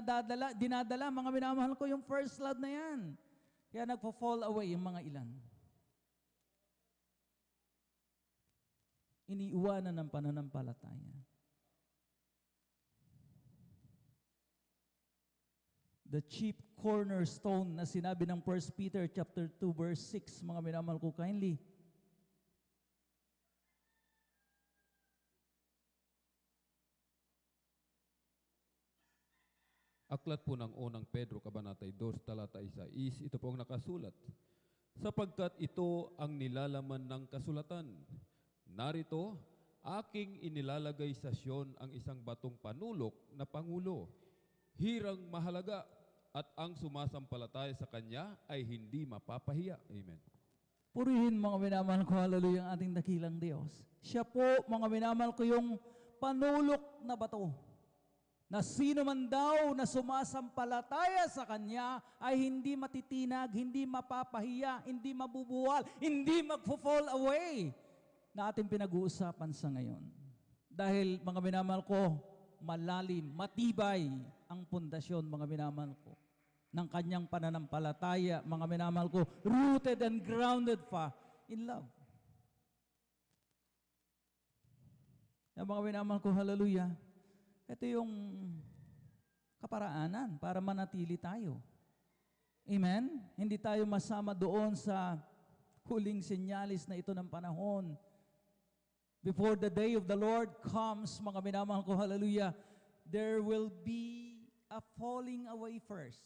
dinadala, mga minamahal ko, yung first love na yan. Kaya nagpo-fall away yung mga ilan. Iniiwanan ng pananampalataya. The chief cornerstone na sinabi ng 1 Peter chapter 2 verse 6, mga minamahal ko, kindly. Aklat po ng unang Pedro, Kabanatay 2, talata 1, ito po ang nakasulat. Sapagkat ito ang nilalaman ng kasulatan. Narito, aking inilalagay sa Siyon ang isang batong panulok na pangulo, hirang mahalaga, at ang sumasampalataya sa Kanya ay hindi mapapahiya. Amen. Purihin, mga minamahal ko, hallelujah, ang ating dakilang Diyos. Siya po, mga minamahal ko, yung panulok na bato, na sino man daw na sumasampalataya sa Kanya ay hindi matitinag, hindi mapapahiya, hindi mabubuwal, hindi magfo-fall away, na ating pinag-uusapan sa ngayon. Dahil, mga minamahal ko, malalim, matibay ang pundasyon, mga minamahal ko, ng kanyang pananampalataya, mga minamahal ko, rooted and grounded pa in love. Mga minamahal ko, hallelujah, ito yung kaparaanan para manatili tayo. Amen? Hindi tayo masama doon sa huling senyalis na ito ng panahon. Before the day of the Lord comes, mga minamahal ko, hallelujah, there will be a falling away first.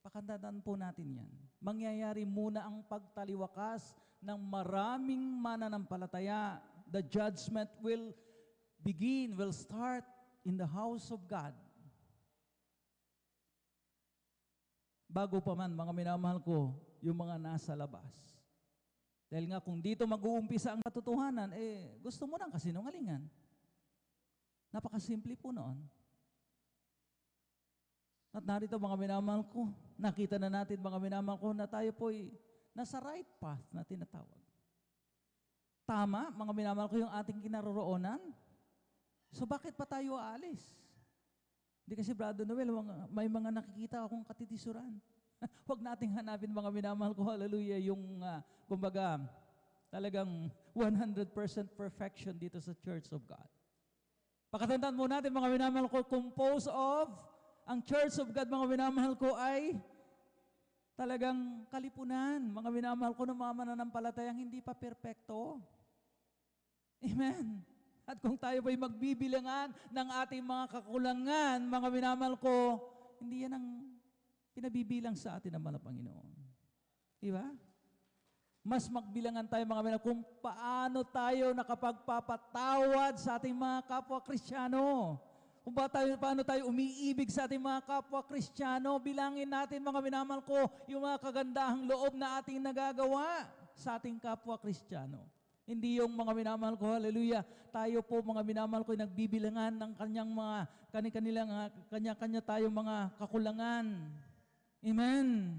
Pakandaan po natin yan. Mangyayari muna ang pagtaliwakas ng maraming mananampalataya. The judgment will begin, will start in the house of God. Bago pa man, mga minamahal ko, yung mga nasa labas. Dahil nga kung dito mag-uumpisa ang katotohanan, gusto mo ng kasinungalingan. Napakasimple po noon. At narito mga minamahal ko, nakita na natin mga minamahal ko na tayo po'y nasa right path na tinatawag. Tama, mga minamahal ko, yung ating kinaroroonan. So bakit pa tayo aalis? Hindi kasi, Brother Noel, may mga nakikita akong katitisuran. Huwag nating hanapin mga minamahal ko, hallelujah, yung, kumbaga, talagang 100% perfection dito sa Church of God. Pakatandaan mo natin mga minamahal ko, composed of, ang Church of God mga minamahal ko ay talagang kalipunan. Mga minamahal ko ng mga mananampalatayang hindi pa perpekto. Amen. At kung tayo ba'y magbibilangan ng ating mga kakulangan, mga minamahal ko, hindi yan ang pinabibilang sa atin ng mga Panginoon. Diba? Mas magbilangan tayo mga minamahal kung paano tayo nakapagpapatawad sa ating mga kapwa Kristiyano. Kung paano tayo umiibig sa ating mga kapwa Kristiyano, bilangin natin mga minamahal ko yung mga kagandahang loob na ating nagagawa sa ating kapwa Kristiyano. Hindi yung mga minamahal ko, hallelujah, tayo po mga minamahal ko nagbibilangan ng kanya-kanya tayong mga kakulangan. Amen.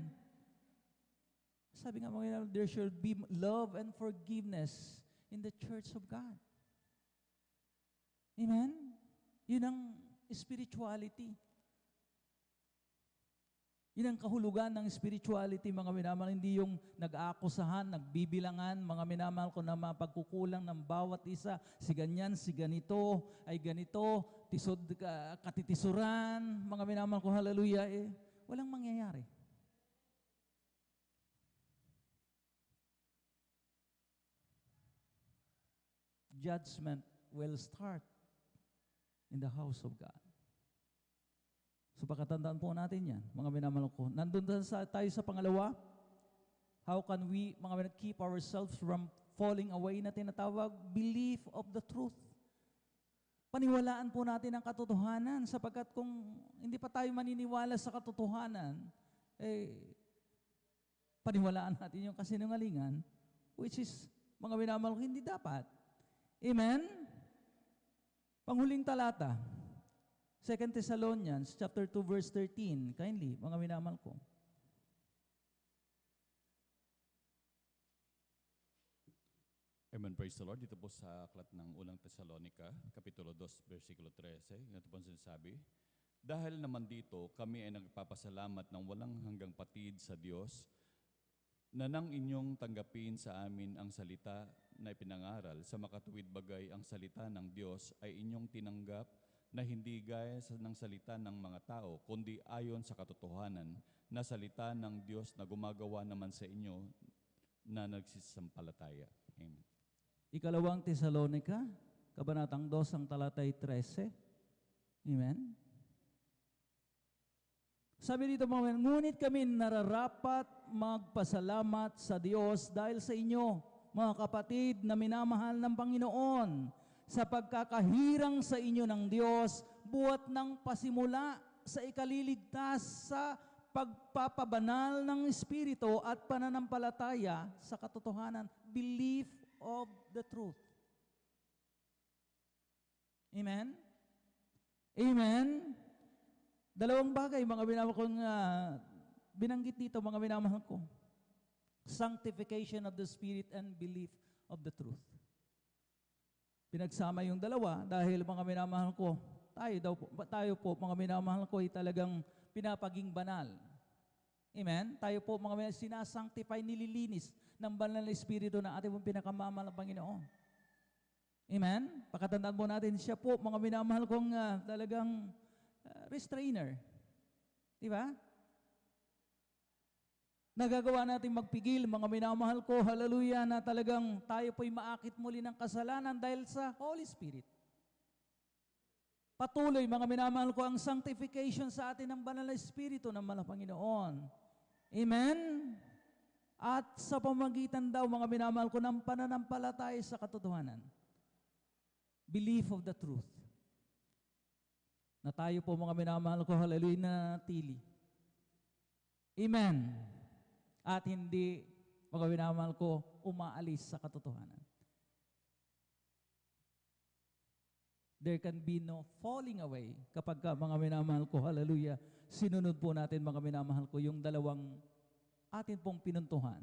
Sabi nga mga minamahal, there should be love and forgiveness in the Church of God. Amen. Yun ang spirituality. Yun ang kahulugan ng spirituality, mga minamahal. Hindi yung nag-aakusahan, nagbibilangan, mga minamahal ko na mapagkukulang ng bawat isa. Si ganyan, si ganito, ay ganito, katitisuran, mga minamahal ko, hallelujah, walang mangyayari. Judgment will start in the house of God. So pakatandaan po natin yan, mga minamahal ko. Nandun tayo sa pangalawa. How can we, mga keep ourselves from falling away na tinatawag? Belief of the truth. Paniwalaan po natin ang katotohanan sapagkat kung hindi pa tayo maniniwala sa katotohanan, paniwalaan natin yung kasinungalingan, which is, mga minamahal ko, hindi dapat. Amen? Panghuling talata, 2 Thessalonians chapter 2 verse 13. Kindly, mga minamahal ko. Amen, praise the Lord. Dito po sa aklat ng unang Tesalonica, Kapitulo 2, versikulo 13, ganito po ang sinasabi, dahil naman dito, kami ay nagpapasalamat ng walang hanggang patid sa Diyos, na nang inyong tanggapin sa amin ang salita na ipinangaral, sa makatuwid bagay ang salita ng Diyos ay inyong tinanggap na hindi gaya ng salita ng mga tao, kundi ayon sa katotohanan na salita ng Diyos na gumagawa naman sa inyo na nagsisampalataya. Amen. Ikalawang Tesalonica, kabanatang 2, ang talatay 13. Amen. Sabi dito mga ngunit kami nararapat magpasalamat sa Diyos dahil sa inyo, mga kapatid na minamahal ng Panginoon, sa pagkakahirang sa inyo ng Diyos, buhat ng pasimula sa ikaliligtas sa pagpapabanal ng Espiritu at pananampalataya sa katotohanan, belief of the truth. Amen? Amen? Dalawang bagay, mga minamahal ko, binanggit dito, mga minamahal ko. Sanctification of the Spirit and belief of the truth. Pinagsama yung dalawa dahil mga minamahal ko, tayo po mga minamahal ko ay talagang pinapaging banal. Amen? Tayo po mga minamahal, sinasanctify, nililinis ng banal na Espiritu na ating pong pinakamamahal ng Panginoon. Amen? Pakatandaan po natin, siya po mga minamahal kong talagang restrainer. Diba? Nagagawa natin magpigil, mga minamahal ko, hallelujah, na talagang tayo po'y maakit muli ng kasalanan dahil sa Holy Spirit. Patuloy, mga minamahal ko, ang sanctification sa atin ng banal na Espiritu ng mga Panginoon. Amen? At sa pamagitan daw, mga minamahal ko, ng pananampalataya sa katotohanan. Belief of the truth. Na tayo po, mga minamahal ko, hallelujah, na natili. Amen. At hindi, mga minamahal ko, umaalis sa katotohanan. There can be no falling away kapag ka, mga minamahal ko, hallelujah, sinunod po natin, mga minamahal ko, yung dalawang atin pong pinuntuhan.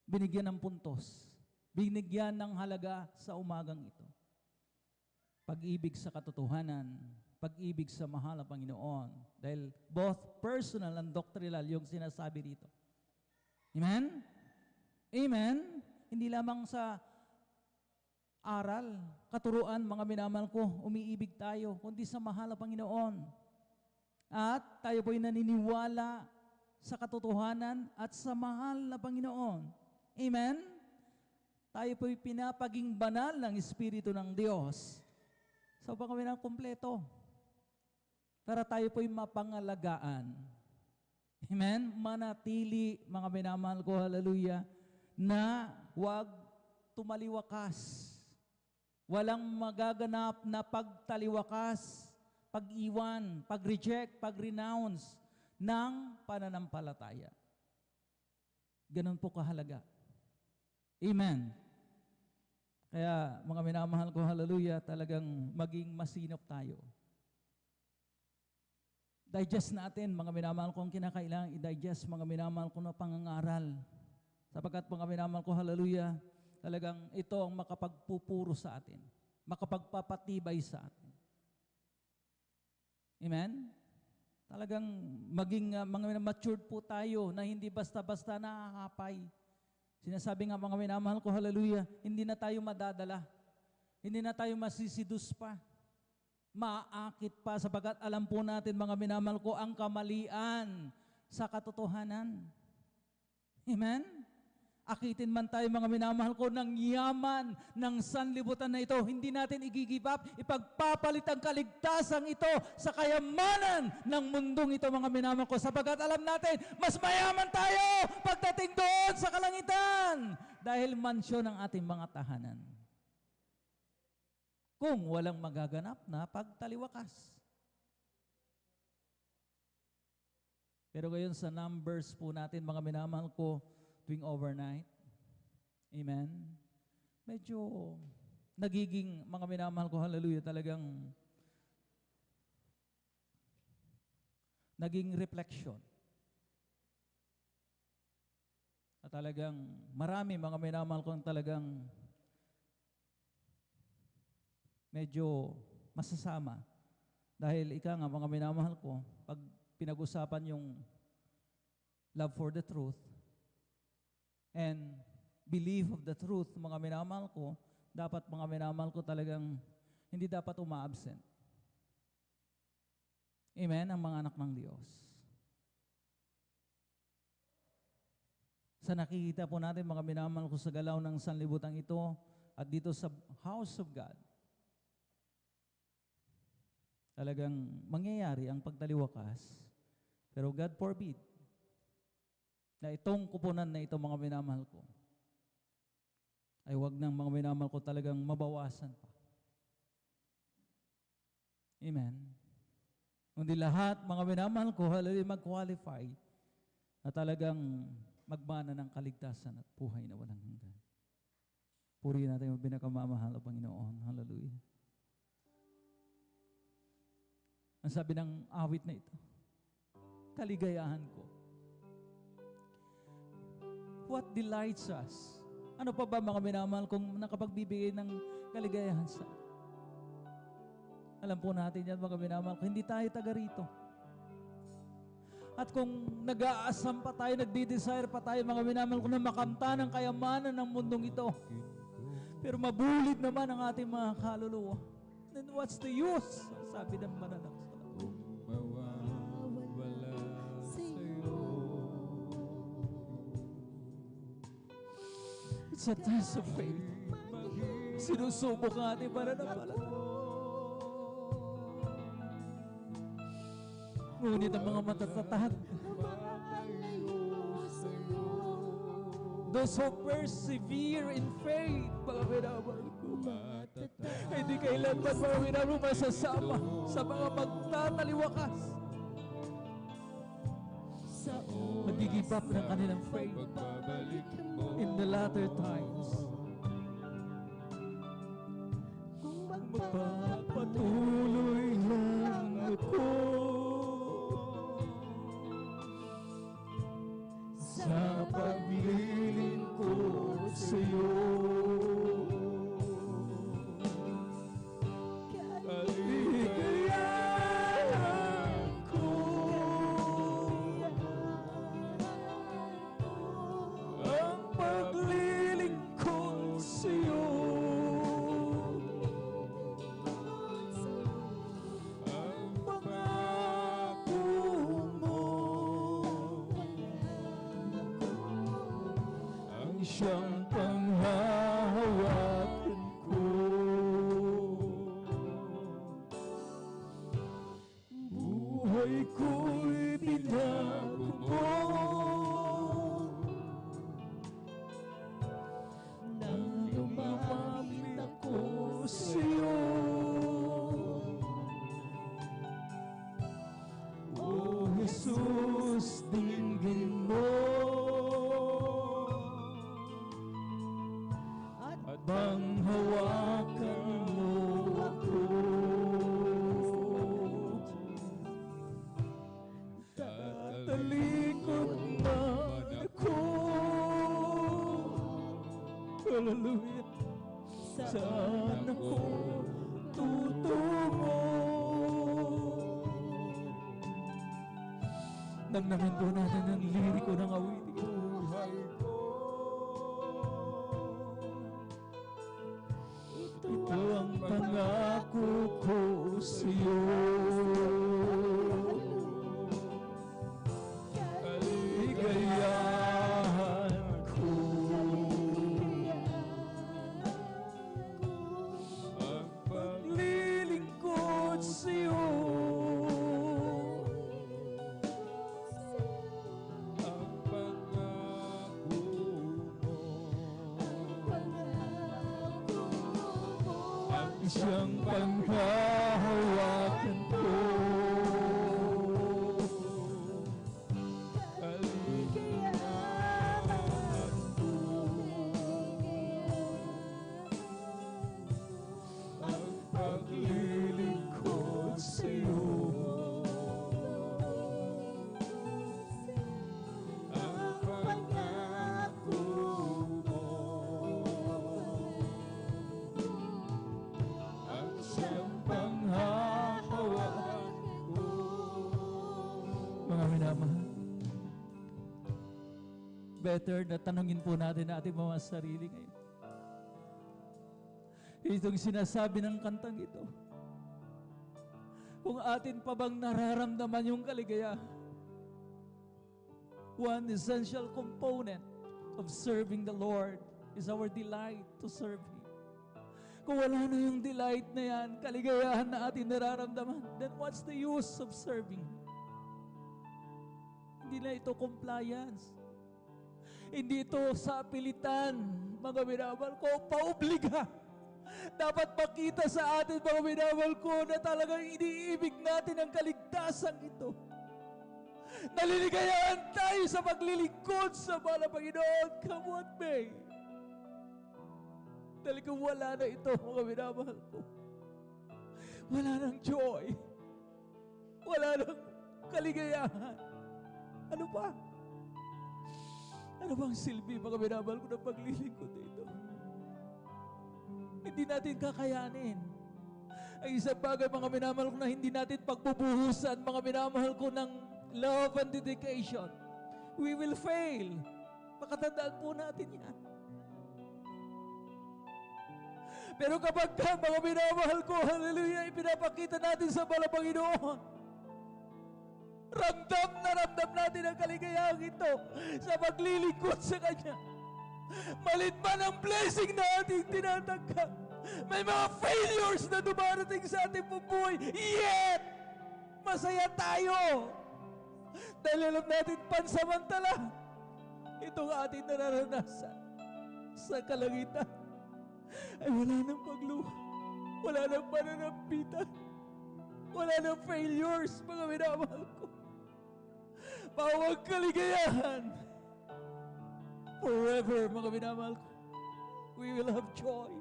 Binigyan ng puntos. Binigyan ng halaga sa umagang ito. Pag-ibig sa katotohanan, pag-ibig sa mahal na Panginoon. Dahil both personal and doctrinal yung sinasabi dito. Amen? Amen? Hindi lamang sa aral, katuruan, mga minamahal ko, umiibig tayo, kundi sa mahal na Panginoon. At tayo po'y naniniwala sa katotohanan at sa mahal na Panginoon. Amen? Tayo po'y pinapaging banal ng Espiritu ng Diyos. So, baka kami ng kumpleto. Para tayo po'y mapangalagaan. Amen? Manatili, mga minamahal ko, hallelujah, na huwag tumaliwakas. Walang magaganap na pagtaliwakas, pag-iwan, pag-reject, pag-renounce ng pananampalataya. Ganun po kahalaga. Amen. Kaya mga minamahal ko, hallelujah, talagang maging masinop tayo. Digest natin, mga minamahal ko, ang kinakailangan i-digest, mga minamahal ko na pangangaral. Sapagkat mga minamahal ko, hallelujah, talagang ito ang makapagpupuro sa atin, makapagpapatibay sa atin. Amen? Talagang maging mga matured po tayo na hindi basta-basta nakakapay. Sinasabi nga mga minamahal ko, hallelujah, hindi na tayo madadala. Hindi na tayo masisidus pa. Maakit pa sapagkat alam po natin mga minamahal ko ang kamalian sa katotohanan. Amen? Akitin man tayo mga minamahal ko ng yaman ng sanlibutan na ito. Hindi natin i-give up, ipagpapalit ang kaligtasan ito sa kayamanan ng mundong ito mga minamahal ko. Sapagkat alam natin, mas mayaman tayo pagdating doon sa kalangitan. Dahil mansyon ang ating mga tahanan. Kung walang magaganap na pagtaliwakas. Pero ngayon sa numbers po natin mga minamahal ko, tuwing overnight. Amen? Medyo nagiging, mga minamahal ko, hallelujah, talagang naging reflection. At talagang marami, mga minamahal ko, talagang medyo masasama. Dahil ika nga, mga minamahal ko, pag pinag-usapan yung love for the truth, and belief of the truth, mga minamahal ko, dapat mga minamahal ko talagang hindi dapat uma-absent. Amen? Ang mga anak ng Diyos. Sa nakikita po natin, mga minamahal ko, sa galaw ng sanlibutan ito at dito sa house of God, talagang mangyayari ang pagtaliwakas. Pero God forbid, na itong kupunan na ito, mga minamahal ko, ay wag nang mga minamahal ko talagang mabawasan pa. Amen? Kundi lahat, mga minamahal ko, hallelujah, mag-qualify na talagang magmana ng kaligtasan at buhay na walang hanggan. Purihin natin ang pinakamamahal o Panginoon. Hallelujah. Ang sabi ng awit na ito, kaligayahan ko. What delights us? Ano pa ba mga minamahal kung nakapagbibigay ng kaligayahan sa atin? Alam po natin yan mga minamahal, hindi tayo taga rito. At kung nag-aasam pa tayo, nagdi-desire pa tayo mga minamahal kung na makamta ng kayamanan ng mundong ito, pero mabulid naman ang ating mga kaluluwa, then what's the use? Sabi ng mananaksalat. It's a test of faith. Sinusubok ang ating pananampalataya. Ngunit ang mga matatatag, those who persevere in faith, mga minamahal ko, hindi kailanman mga minamahal masasama sa mga magtataliwakas. Mag-give up ng kanilang faith in the latter times. Kung magpapaliwakas siyang panghahawakan ko. Buhay ko'y binago mo nang lumapit ako sa'yo. O Jesus, dinggin mo at panghawakan mo ako. Tatalikod man ako, hallelujah, saan ako tutungo? Nagnamin po natin ang liriko ng awitin. Buhay ko, ito ang pangako ko sa'yo. Kaligayahan ko ang paglilingkod sa'yo. Ang pangako mo ang isang panghahawakan ko. Ang paglilingkod sa'yo. Ang pangako mo ang siyang panghahawakan ko. Mga minamahal, better na tanungin po natin ating mga sarili ngayon. Itong sinasabi ng kantang ito, kung atin pa bang nararamdaman yung kaligayahan. One essential component of serving the Lord is our delight to serve Him. Kung wala na yung delight na yan, kaligayahan na atin nararamdaman, then what's the use of serving Him? Hindi na ito compliance. Hindi ito sa pilitan, mga minamahal ko, paobliga. Dapat makita sa atin, mga minamahal ko, na talagang iniibig natin ang kaligtasan ito. Naliligayahan tayo sa paglilingkod sa mga Panginoon, come what may. Dahil kung wala na ito, mga minamahal ko, wala nang joy, wala nang kaligayahan. Ano pa? Ano bang silbi, mga minamahal ko, ng paglilingkod dito? Hindi natin kakayanin. Ang isang bagay, mga minamahal ko, na hindi natin pagbubuhusan, mga minamahal ko, ng love and dedication. We will fail. Pakatandaan po natin yan. Pero kapag ka, mga minamahal ko, hallelujah, ipinapakita natin sa mga Panginoon, ramdam na ramdam natin ang kaligayahan ito sa paglilingkod sa Kanya. Malit man ang blessing na ating tinatanggap, may mga failures na dumarating sa ating buhay, yet masaya tayo dahil alam natin pansamantala itong ating nararanasan sa kalangitan ay wala nang pagluha, wala nang pananampitan, wala nang failures, mga minamahal ko. Bawang kaligayahan forever, mga minamahal ko. We will have joy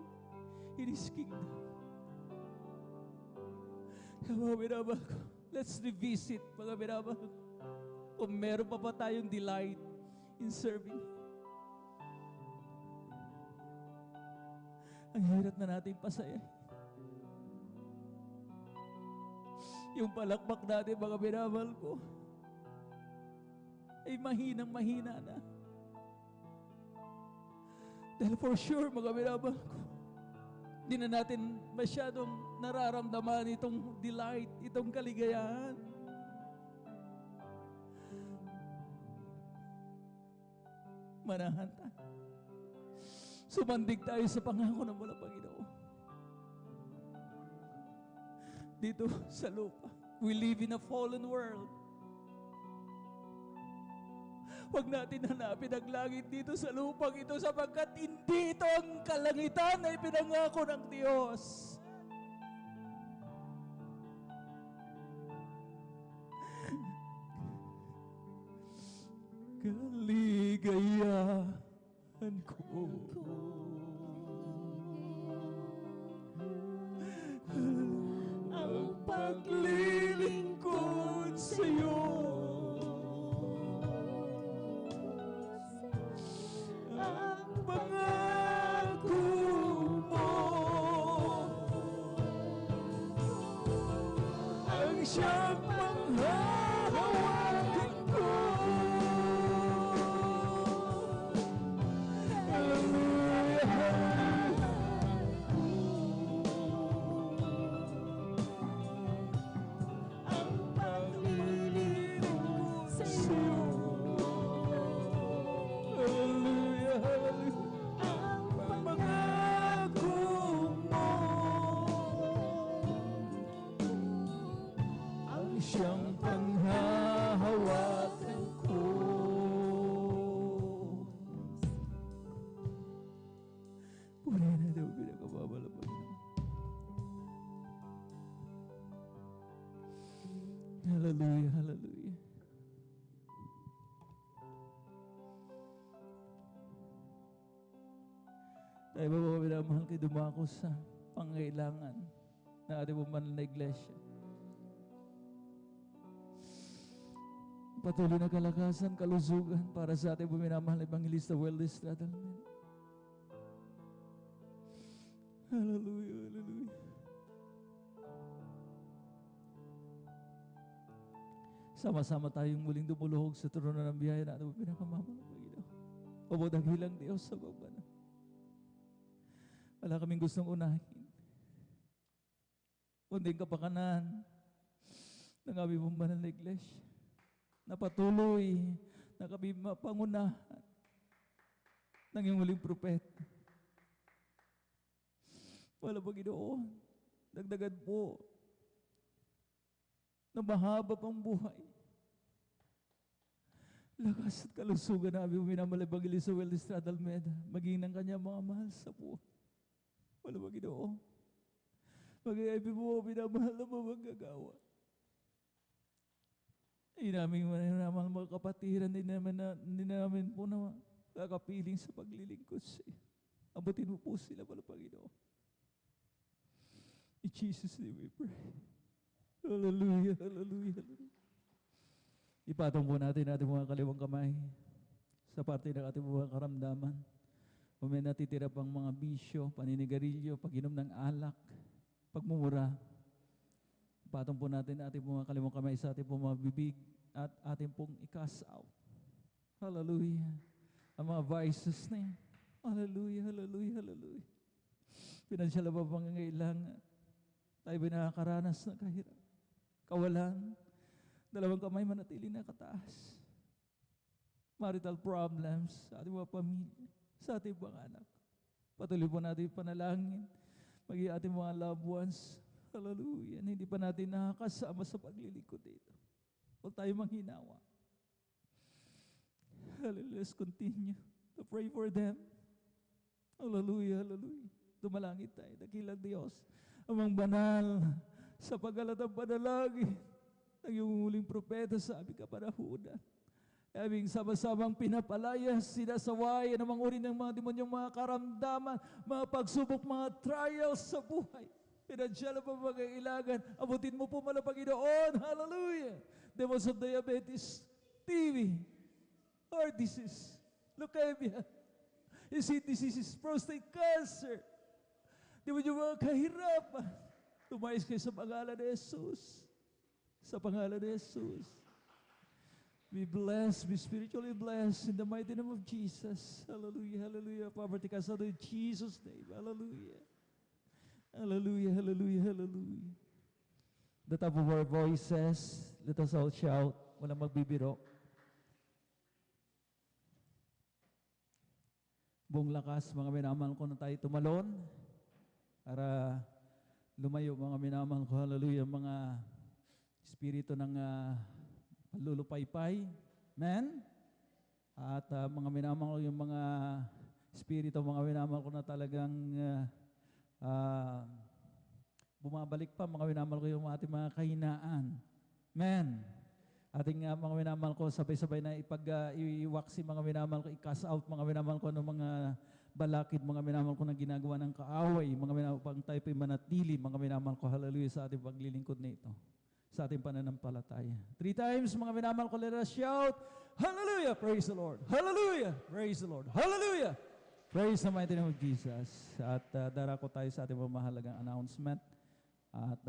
in His kingdom. Kaya mga minamahal ko, let's revisit, mga minamahal ko, kung meron pa tayong delight in serving. Ang hirap na natin pasaya. Yung palakpak natin, mga minamahal ko, ay mahinang-mahina na. Dahil for sure, mga minamahal ko, di na natin masyadong nararamdaman itong delight, itong kaligayahan. Manahan tayo. Sumandig tayo sa pangako ng walang Panginoon. Dito sa lupa, we live in a fallen world. Huwag natin hanapin ang langit dito sa lupang ito sapagkat hindi ito ang kalangitan na ipinangako ng Diyos. Kaligayahan ko ang paglilingkod sa'yo. Ang pangako mo ang siyang panghahawakan ko. Siyang panghahawakan ko. Purihin na daw pinakababala Panginoon. Hallelujah, hallelujah. Tayo ba mga minamahal kayo dumako sa pangailangan na ating bumanal na iglesia? Patuloy na kalakasan, kalusugan para sa ating minamahal na Evangelista Wellness Straddleman. Hallelujah, hallelujah. Sama-sama tayong muling dumuluhog sa trono ng biyaya na ating pinakamamahal na Panginoon. O dakilang Diyos sa baba na. Wala kaming gustong unahin. Kunding kapakanan ng aming banal na iglesia na patuloy na kami mapangunahan ng iyong huling propeta. Wala Panginoon, dagdagan po na mahaba pang buhay. Lakas at kalusugan na aming minamahal na Evangelista Wellness Straddleman, maging ng kanya mga mahal sa buhay. Wala Panginoon, mag-iibi mo minamahal na mamagagawa. Hindi namin mga kapatiran, hindi namin po na kakapiling sa paglilingkod sa iyo. Abutin mo po sila, wala Panginoon. In Jesus' name we pray. Hallelujah, hallelujah, hallelujah. Ipatong po natin ating mga kaliwang kamay sa parte ng ating mga karamdaman. Kung may natitira pang mga bisyo, paninigarilyo, pag-inom ng alak, pagmumura, patong po natin ating mga kaliwang kamay sa ating pong mga bibig at ating pong i-cast out. Hallelujah. Ang mga vices na yan. Hallelujah, hallelujah, hallelujah. Pinansyal na ba pangangailangan? Tayo ba nakakaranas ng kahirap? Kawalan? Dalawang kamay manatili na kataas. Marital problems sa ating mga pamilya, sa ating mga anak. Patuloy po natin panalangin. Maging ating mga loved ones. Hallelujah. Hindi pa natin nakakasama sa paglilingkod dito. Huwag tayo manghinawa. Hallelujah. Let's continue to pray for them. Hallelujah. Hallelujah. Dumalangit tayo. Dakilang Diyos. Amang banal sa paggalatang panalangin ng iyong huling propeta sa aming kapanahunan. Aming sama-samang pinapalaya, sinasawayan ang mga uri ng mga demonyong mga karamdaman, mga pagsubok, mga trials sa buhay. Pinansyal ang pangangailangan. Abutin mo po mala Panginoon. Hallelujah. Demons of diabetes, TB, heart disease, leukemia, diseases, prostate cancer. Di mo yung mga kahirapan. Tumayos kayo sa pangalan ni Jesus. Sa pangalan ni Jesus. Be blessed, be spiritually blessed in the mighty name of Jesus. Hallelujah, hallelujah. Poverty cast out in Jesus' name. Hallelujah. Hallelujah, hallelujah, hallelujah. The top of our voices, let us all shout. Walang magbibiro. buong lakas, mga minamahal ko, na tayo tumalon para lumayo, mga minamahal ko, hallelujah, mga espiritu ng panlulupaypay. Amen? At mga minamahal ko, yung mga espiritu, mga minamahal ko, na talagang bumabalik pa, mga minamahal ko, yung ating mga kahinaan. Amen? Ating mga minamahal ko, sabay-sabay na iwaksi, mga minamahal ko, i-cast out, mga minamahal ko, ng mga balakid, mga minamahal ko, na ginagawa ng kaaway, mga minamahal ko, pang tayo po'y manatili, mga minamahal ko, hallelujah, sa ating paglilingkod na ito, sa ating pananampalataya. 3 times, mga minamahal ko, let us shout, hallelujah, praise the Lord, hallelujah, praise the Lord, hallelujah, praise the mighty name of Jesus. At darako tayo sa ating mahalagang announcement. At